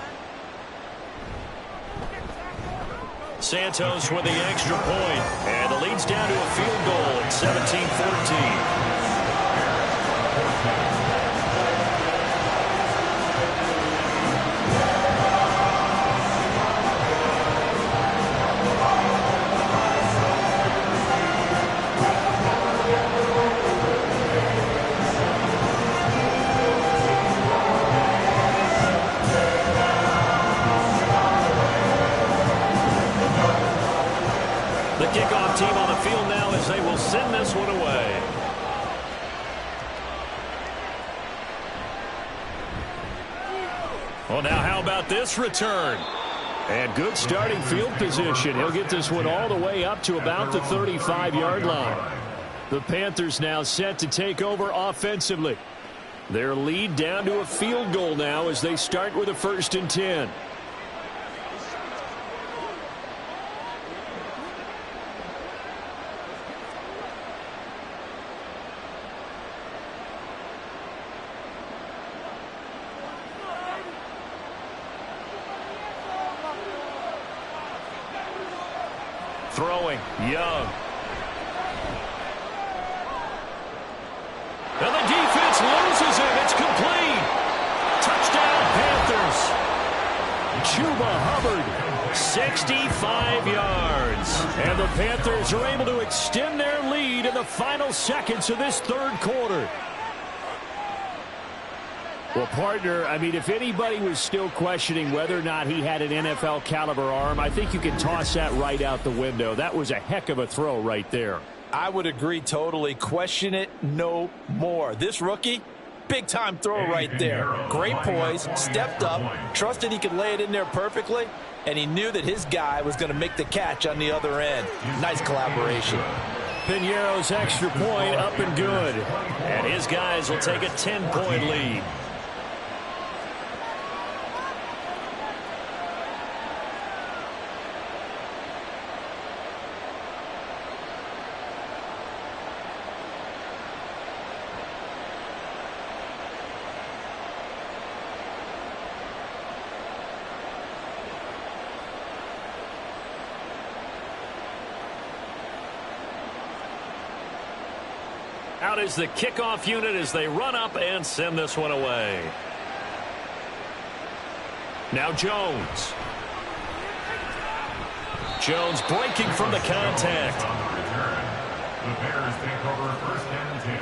Santos with the extra point. And the lead's down to a field goal at 17-14. Kickoff team on the field now as they will send this one away. Well, now how about this return? And good starting field position. He'll get this one all the way up to about the 35-yard line. The Panthers now set to take over offensively. Their lead down to a field goal now as they start with a 1st and 10. Throwing, Young. And the defense loses it. It's complete. Touchdown, Panthers. Chuba Hubbard, 65 yards. And the Panthers are able to extend their lead in the final seconds of this third quarter. Well, partner, I mean, if anybody was still questioning whether or not he had an NFL caliber arm, I think you can toss that right out the window. That was a heck of a throw right there. I would agree totally. Question it no more. This rookie, big-time throw right there. Great poise, stepped up, trusted he could lay it in there perfectly, and he knew that his guy was going to make the catch on the other end. Nice collaboration. Piñeiro's extra point up and good. And his guys will take a 10-point lead. Out is the kickoff unit as they run up and send this one away. Now Jones. Jones breaking from the contact. On the return, the Bears take over 1st and 10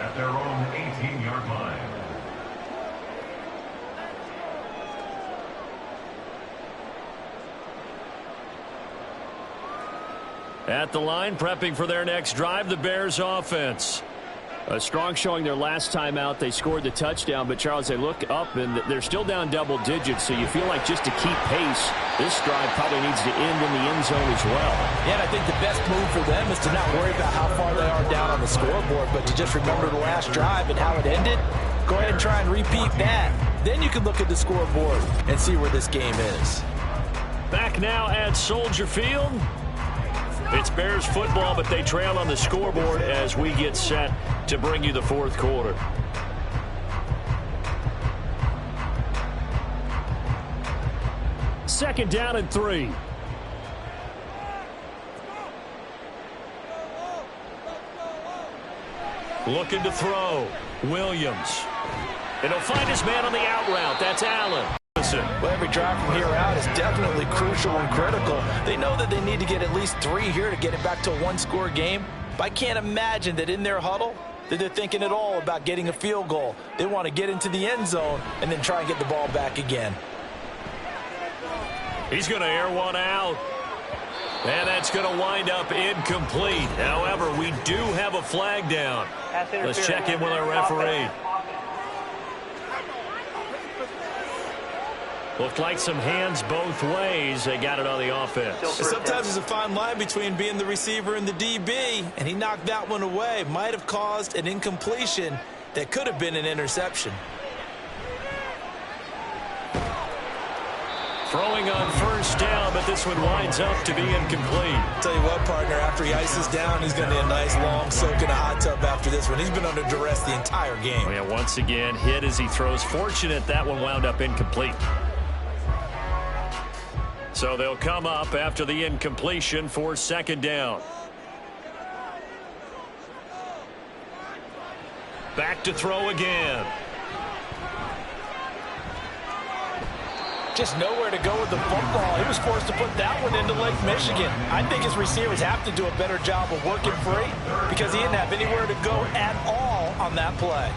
at their own 18-yard line. At the line, prepping for their next drive, the Bears offense. A strong showing their last time out. They scored the touchdown, but Charles, they look up and they're still down double digits, so you feel like just to keep pace, this drive probably needs to end in the end zone as well. Yeah, and I think the best move for them is to not worry about how far they are down on the scoreboard, but to just remember the last drive and how it ended. Go ahead and try and repeat that. Then you can look at the scoreboard and see where this game is. Back now at Soldier Field. It's Bears football, but they trail on the scoreboard as we get set to bring you the fourth quarter. Second down and 3. Looking to throw. Williams. And he'll find his man on the out route. That's Allen. Well, every drive from here out is definitely crucial and critical. They know that they need to get at least 3 here to get it back to a one-score game. But I can't imagine that in their huddle that they're thinking at all about getting a field goal. They want to get into the end zone and then try and get the ball back again. He's going to air one out. And that's going to wind up incomplete. However, we do have a flag down. Let's check in with our referee. Looked like some hands both ways. They got it on the offense. Sometimes there's a fine line between being the receiver and the DB, and he knocked that one away. Might have caused an incompletion that could have been an interception. Throwing on first down, but this one winds up to be incomplete. Tell you what, partner, after he ices down, he's going to need a nice long soak in a hot tub after this one. He's been under duress the entire game. Oh, yeah, once again, hit as he throws. Fortunate that one wound up incomplete. So they'll come up after the incompletion for second down. Back to throw again. Just nowhere to go with the football. He was forced to put that one into Lake Michigan. I think his receivers have to do a better job of working free because he didn't have anywhere to go at all on that play.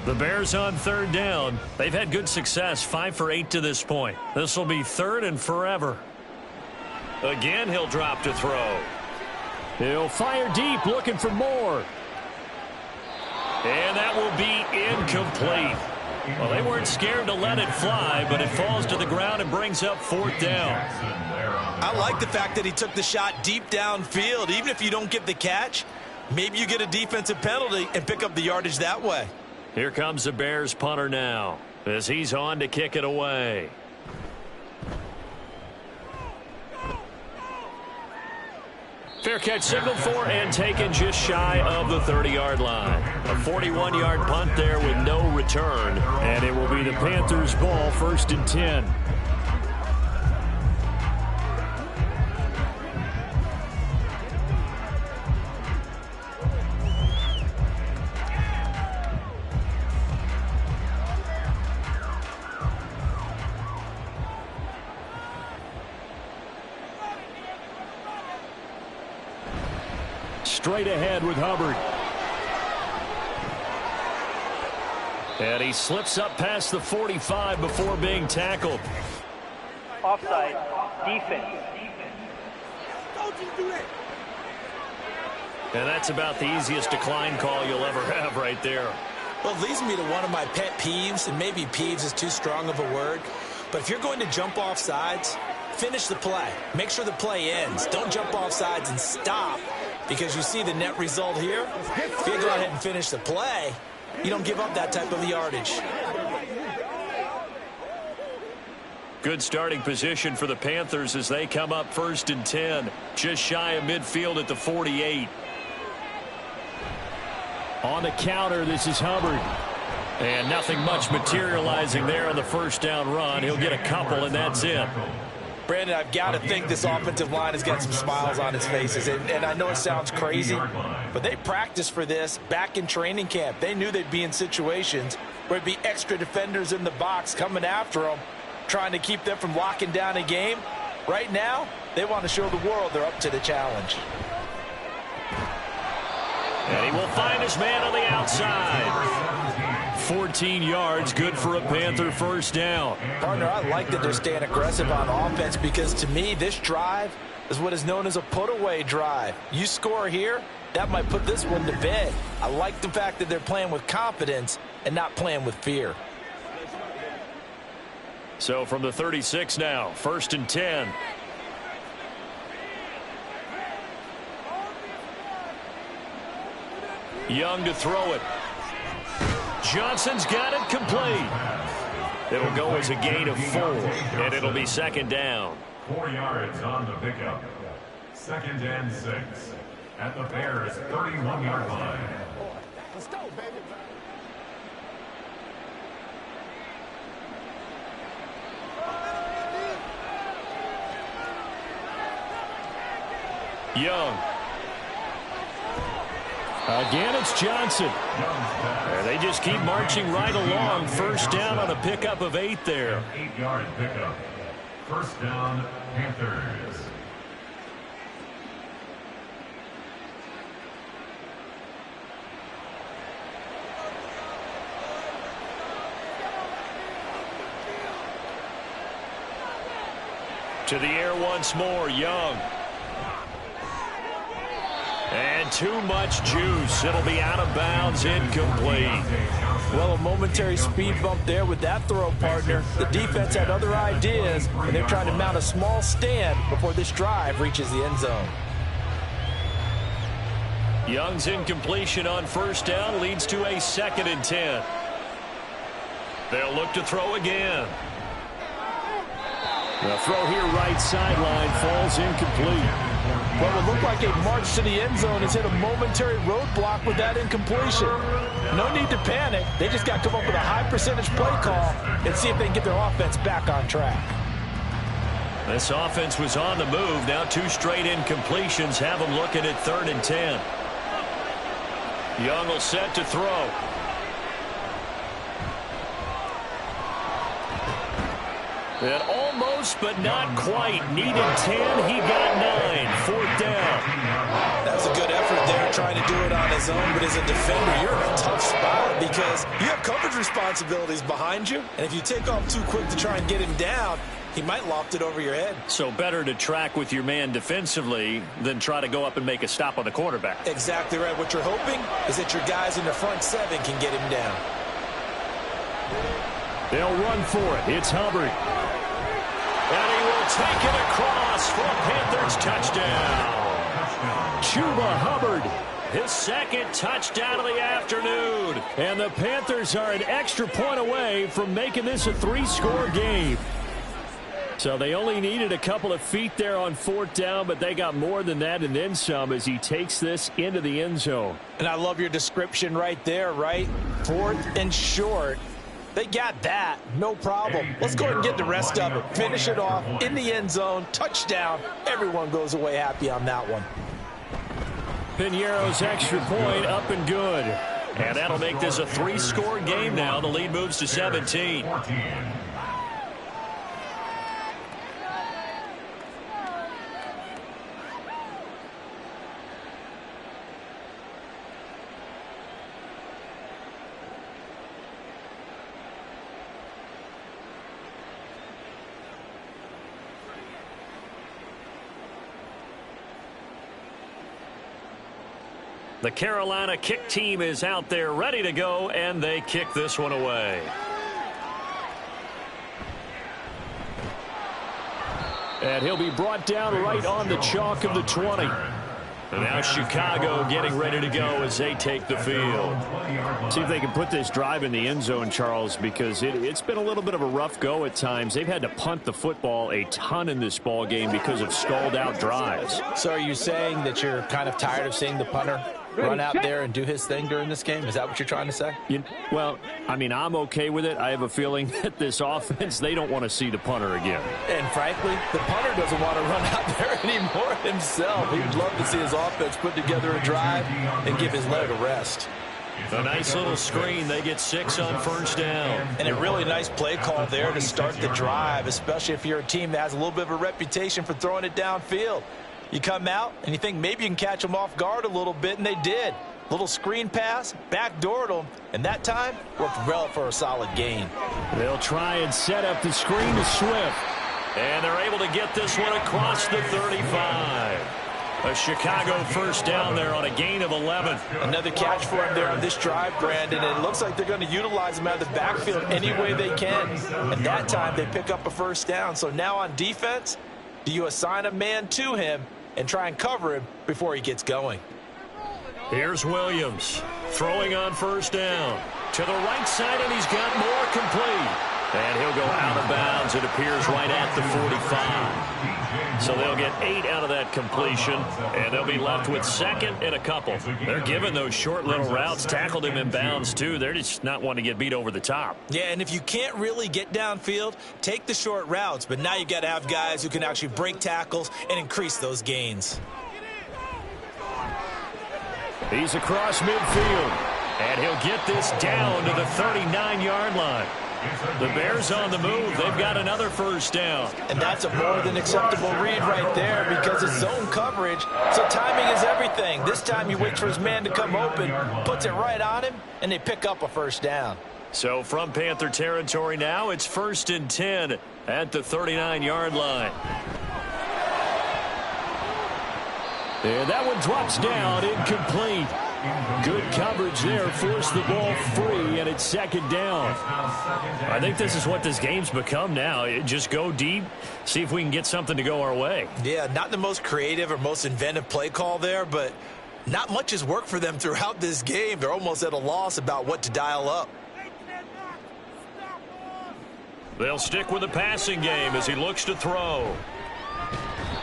The Bears on third down. They've had good success, 5 for 8 to this point. This will be third and forever. Again, he'll drop to throw. He'll fire deep, looking for more. And that will be incomplete. Well, they weren't scared to let it fly, but it falls to the ground and brings up fourth down. I like the fact that he took the shot deep downfield. Even if you don't get the catch, maybe you get a defensive penalty and pick up the yardage that way. Here comes the Bears punter now as he's on to kick it away. Fair catch signaled for and taken just shy of the 30-yard line. A 41-yard punt there with no return. And it will be the Panthers' ball, 1st and 10. Straight ahead with Hubbard. And he slips up past the 45 before being tackled. Offside. Defense. And that's about the easiest decline call you'll ever have right there. Well, it leads me to one of my pet peeves, and maybe peeves is too strong of a word, but if you're going to jump off sides, finish the play. Make sure the play ends. Don't jump off sides and stop. Because you see the net result here. If you go ahead and finish the play, you don't give up that type of yardage. Good starting position for the Panthers as they come up 1st and 10. Just shy of midfield at the 48. On the counter, this is Hubbard. And nothing much materializing there on the first down run. He'll get a couple, and that's it. Brandon, I've got to think this offensive line has got some smiles on its faces. And I know it sounds crazy, but they practiced for this back in training camp. They knew they'd be in situations where there'd be extra defenders in the box coming after them, trying to keep them from locking down a game. Right now, they want to show the world they're up to the challenge. And he will find his man on the outside. 14 yards, good for a Panther first down. Partner, I like that they're staying aggressive on offense because to me, this drive is what is known as a put-away drive. You score here, that might put this one to bed. I like the fact that they're playing with confidence and not playing with fear. So from the 36 now, 1st and 10. Young to throw it. Johnson's got it complete. It'll go as a gain of 4, and it'll be 2nd down. 4 yards on the pickup. 2nd and 6 at the Bears' 31-yard line. Let's go, baby. Young. Again, it's Johnson. And they just keep marching right along. 1st down on a pickup of 8 there. 8-yard pickup. 1st down, Panthers. To the air once more, Young. And too much juice. It'll be out of bounds, incomplete. Well, a momentary speed bump there with that throw, partner. The defense had other ideas, and they're trying to mount a small stand before this drive reaches the end zone. Young's incompletion on 1st down leads to a 2nd and 10. They'll look to throw again. The throw here right sideline falls incomplete. What would look like a march to the end zone has hit a momentary roadblock with that incompletion. No need to panic. They just got to come up with a high percentage play call and see if they can get their offense back on track. This offense was on the move. Now 2 straight incompletions have them looking at 3rd and 10. Young will set to throw. And almost, but not quite. Needed 10. He got 9. 4th down. That's a good effort there, trying to do it on his own. But as a defender, you're in a tough spot because you have coverage responsibilities behind you. And if you take off too quick to try and get him down, he might loft it over your head. So better to track with your man defensively than try to go up and make a stop on the quarterback. Exactly right. What you're hoping is that your guys in the front 7 can get him down. They'll run for it. It's Hubbard. And he will take it across for a Panthers touchdown. Chuba Hubbard, his 2nd touchdown of the afternoon. And the Panthers are an extra point away from making this a 3-score game. So they only needed a couple of feet there on 4th down, but they got more than that and then some as he takes this into the end zone. And I love your description right there, right? 4th and short. They got that. No problem. Let's go ahead and get the rest of it. Finish it off in the end zone. Touchdown. Everyone goes away happy on that one. Piñeiro's extra point up and good. And that'll make this a 3-score game now. The lead moves to 17. The Carolina kick team is out there ready to go, and they kick this one away. And he'll be brought down right on the chalk of the 20. And now Chicago getting ready to go as they take the field. See if they can put this drive in the end zone, Charles, because it's been a little bit of a rough go at times. They've had to punt the football a ton in this ball game because of stalled-out drives. So are you saying that you're kind of tired of seeing the punter run out there and do his thing during this game? Is that what you're trying to say? Well, I mean, I'm okay with it. I have a feeling that this offense, they don't want to see the punter again. And frankly, the punter doesn't want to run out there anymore himself. He would love to see his offense put together a drive and give his leg a rest. A nice little screen. They get 6 on 1st down. And a really nice play call there to start the drive, especially if you're a team that has a little bit of a reputation for throwing it downfield. You come out and you think maybe you can catch them off guard a little bit, and they did. Little screen pass, backdoored him, and that time worked well for a solid gain. They'll try and set up the screen to Swift. And they're able to get this one across the 35. A Chicago first down there on a gain of 11. Another catch for him there on this drive, Brandon, and it looks like they're going to utilize him out of the backfield any way they can. And that time they pick up a first down. So now on defense, do you assign a man to him and try and cover him before he gets going? Here's Williams throwing on first down. To the right side, and he's got more complete. And he'll go out of bounds, it appears, right at the 45. So they'll get 8 out of that completion, and they'll be left with second and a couple. They're giving those short little routes, tackled him in bounds, too. They're just not wanting to get beat over the top. Yeah, and if you can't really get downfield, take the short routes. But now you got to have guys who can actually break tackles and increase those gains. He's across midfield, and he'll get this down to the 39-yard line. The Bears on the move. They've got another first down. And that's a more than acceptable read right there because it's zone coverage, so timing is everything. This time you wait for his man to come open, puts it right on him, and they pick up a first down. So from Panther territory now, it's 1st and 10 at the 39-yard line. And that one drops down, incomplete. Good coverage there, forced the ball free, and it's second down. I think this is what this game's become now. Just go deep, see if we can get something to go our way. Yeah, not the most creative or most inventive play call there, but not much has worked for them throughout this game. They're almost at a loss about what to dial up. They'll stick with the passing game as he looks to throw.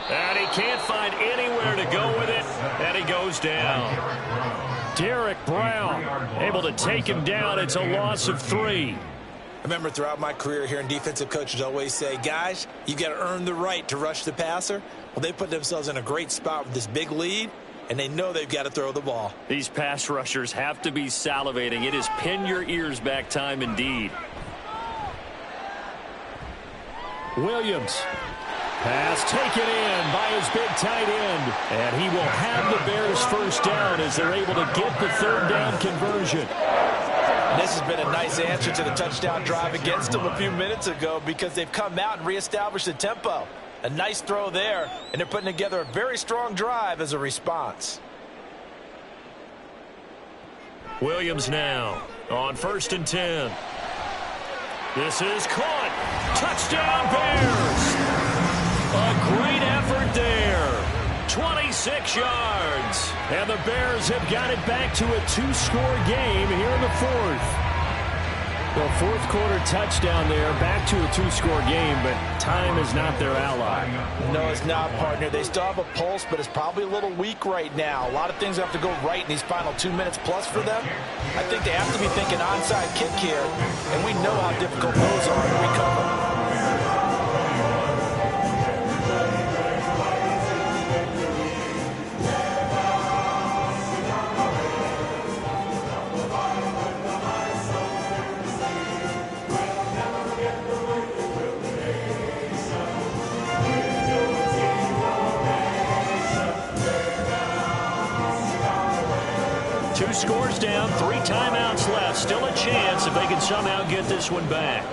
And he can't find anywhere to go with it, and he goes down. Derek Brown able to take him down. It's a loss of 3. I remember throughout my career hearing defensive coaches always say, guys, you got to earn the right to rush the passer. Well, they put themselves in a great spot with this big lead, and they know they've got to throw the ball. These pass rushers have to be salivating. It is pin your ears back time indeed. Williams. Pass taken in by his big tight end. And he will have the Bears first down as they're able to get the third down conversion. This has been a nice answer to the touchdown drive against them a few minutes ago because they've come out and reestablished the tempo. A nice throw there, and they're putting together a very strong drive as a response. Williams now on 1st and 10. This is caught. Touchdown Bears. A great effort there. 26 yards. And the Bears have got it back to a 2-score game here in the 4th. Well, 4th quarter touchdown there, back to a 2-score game, but time is not their ally. No, it's not, partner. They still have a pulse, but it's probably a little weak right now. A lot of things have to go right in these final 2 minutes plus for them. I think they have to be thinking onside kick here, and we know how difficult those are to recover. Scores down, 3 timeouts left. Still a chance if they can somehow get this one back.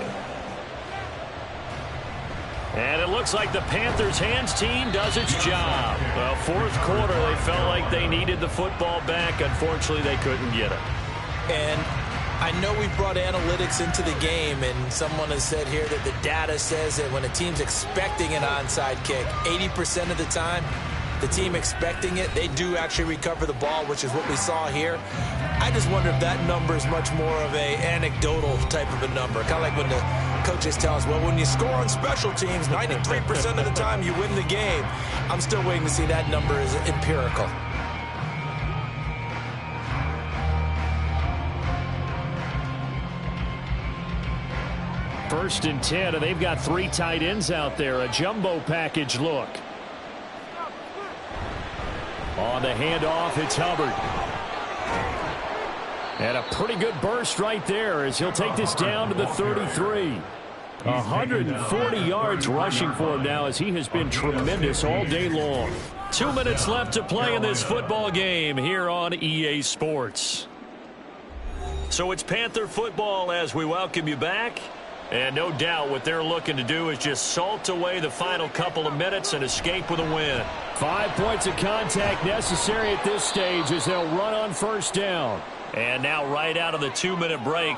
And it looks like the Panthers hands team does its job. Well, 4th quarter, they felt like they needed the football back. Unfortunately, they couldn't get it. And I know we brought analytics into the game, and someone has said here that the data says that when a team's expecting an onside kick, 80% of the time, the team expecting it, they do actually recover the ball, which is what we saw here. I just wonder if that number is much more of a anecdotal type of a number. Kind of like when the coaches tell us, well, when you score on special teams, 93% of the time you win the game. I'm still waiting to see that number is empirical. First and 10, and they've got 3 tight ends out there. A jumbo package look. On the handoff, it's Hubbard. And a pretty good burst right there as he'll take this down to the 33. 140 yards rushing for him now as he has been tremendous all day long. 2 minutes left to play in this football game here on EA Sports. So it's Panther football as we welcome you back. And no doubt what they're looking to do is just salt away the final couple of minutes and escape with a win. 5 points of contact necessary at this stage as they'll run on first down. And now right out of the 2-minute break,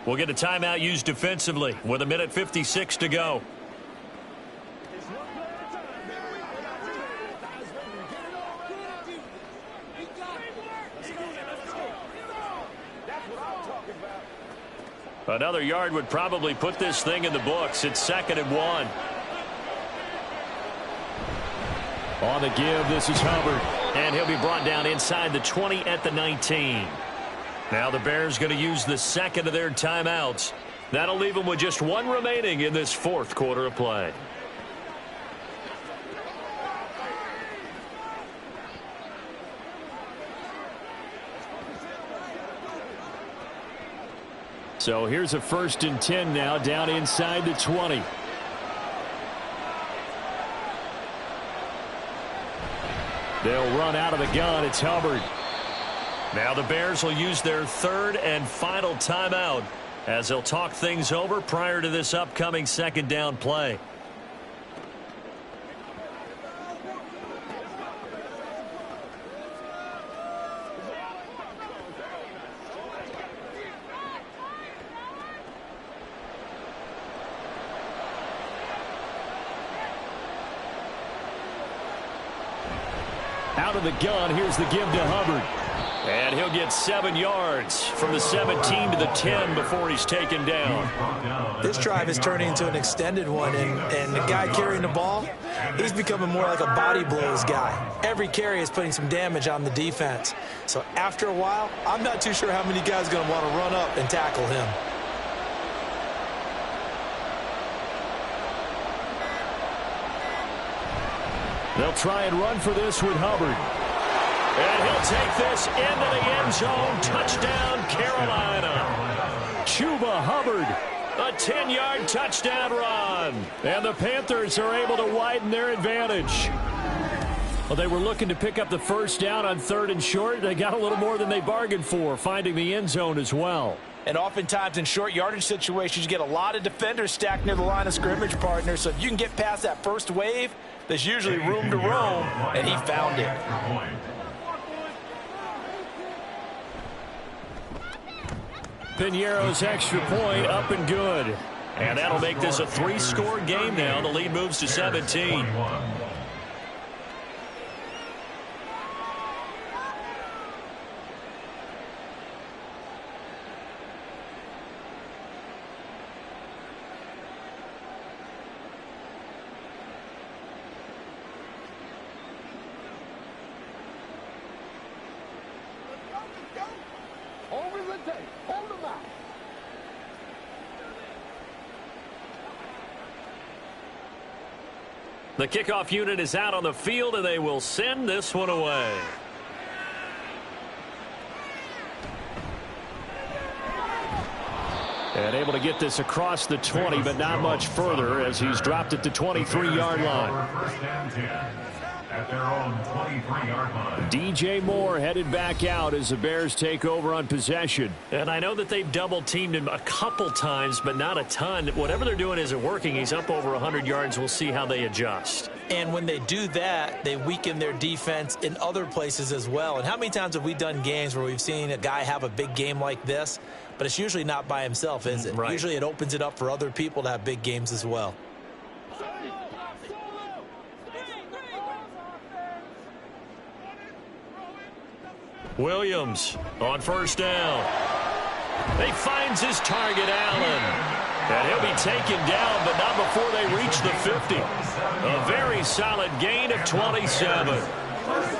we'll get a timeout used defensively with 1:56 to go. Another yard would probably put this thing in the books. It's 2nd and 1. On the give, this is Hubbard. And he'll be brought down inside the 20 at the 19. Now the Bears going to use the second of their timeouts. That'll leave them with just one remaining in this 4th quarter of play. So here's a 1st and 10 now down inside the 20. They'll run out of the gun. It's Hubbard. Now the Bears will use their 3rd and final timeout as they'll talk things over prior to this upcoming 2nd down play. Out of the gun, here's the give to Hubbard. And he'll get 7 yards from the 17 to the 10 before he's taken down. This drive is turning into an extended one, and the guy carrying the ball, he's becoming more like a body blows guy. Every carry is putting some damage on the defense. So after a while, I'm not too sure how many guys are going to want to run up and tackle him. They'll try and run for this with Hubbard. And he'll take this into the end zone. Touchdown, Carolina. Chuba Hubbard. A 10-yard touchdown run. And the Panthers are able to widen their advantage. Well, they were looking to pick up the first down on 3rd and short. They got a little more than they bargained for, finding the end zone as well. And oftentimes in short yardage situations, you get a lot of defenders stacked near the line of scrimmage, partner. So if you can get past that first wave, there's usually room to roam, and he found it. Piñeiro's extra point up and good. And that'll make this a 3-score game now. The lead moves to 17. The kickoff unit is out on the field, and they will send this one away. And able to get this across the 20, but not much further as he's dropped it to 23-yard line. At their own 23-yard line. DJ Moore headed back out as the Bears take over on possession. And I know that they've double-teamed him a couple times, but not a ton. Whatever they're doing isn't working. He's up over 100 yards. We'll see how they adjust. And when they do that, they weaken their defense in other places as well. And how many times have we done games where we've seen a guy have a big game like this, but it's usually not by himself, is it? Right. Usually it opens it up for other people to have big games as well. Williams on first down. He finds his target, Allen. And he'll be taken down, but not before they reach the 50. A very solid gain of 27. Well,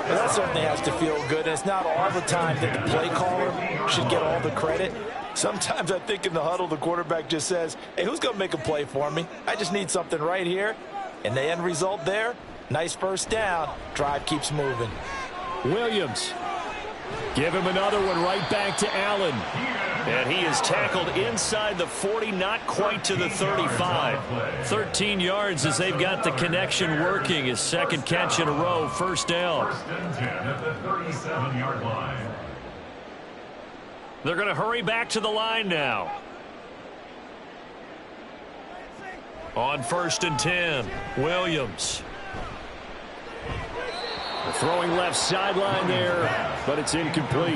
that certainly has to feel good. And it's not all the time that the play caller should get all the credit. Sometimes I think in the huddle, the quarterback just says, hey, who's going to make a play for me? I just need something right here. And the end result there, nice first down. Drive keeps moving. Williams. Give him another one right back to Allen. And he is tackled inside the 40, not quite to the 35. 13 yards as they've got the connection working. His second catch in a row, first down. First and 10 at the 37-yard line. They're going to hurry back to the line now. On first and 10, Williams. Throwing left sideline there, but it's incomplete.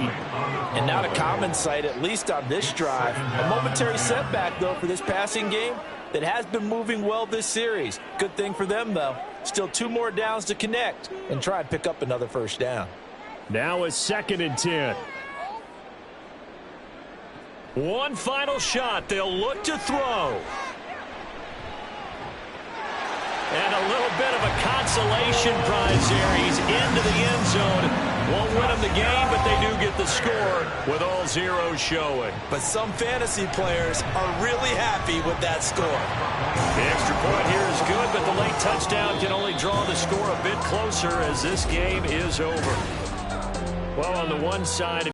And not a common sight, at least on this drive. A momentary setback, though, for this passing game that has been moving well this series. Good thing for them, though. Still 2 more downs to connect and try and pick up another first down. Now a second and 10. One final shot. They'll look to throw. And a little bit of a consolation prize here. He's into the end zone. Won't win them the game, but they do get the score with all zeros showing. But some fantasy players are really happy with that score. The extra point here is good, but the late touchdown can only draw the score a bit closer as this game is over. Well, on the one side,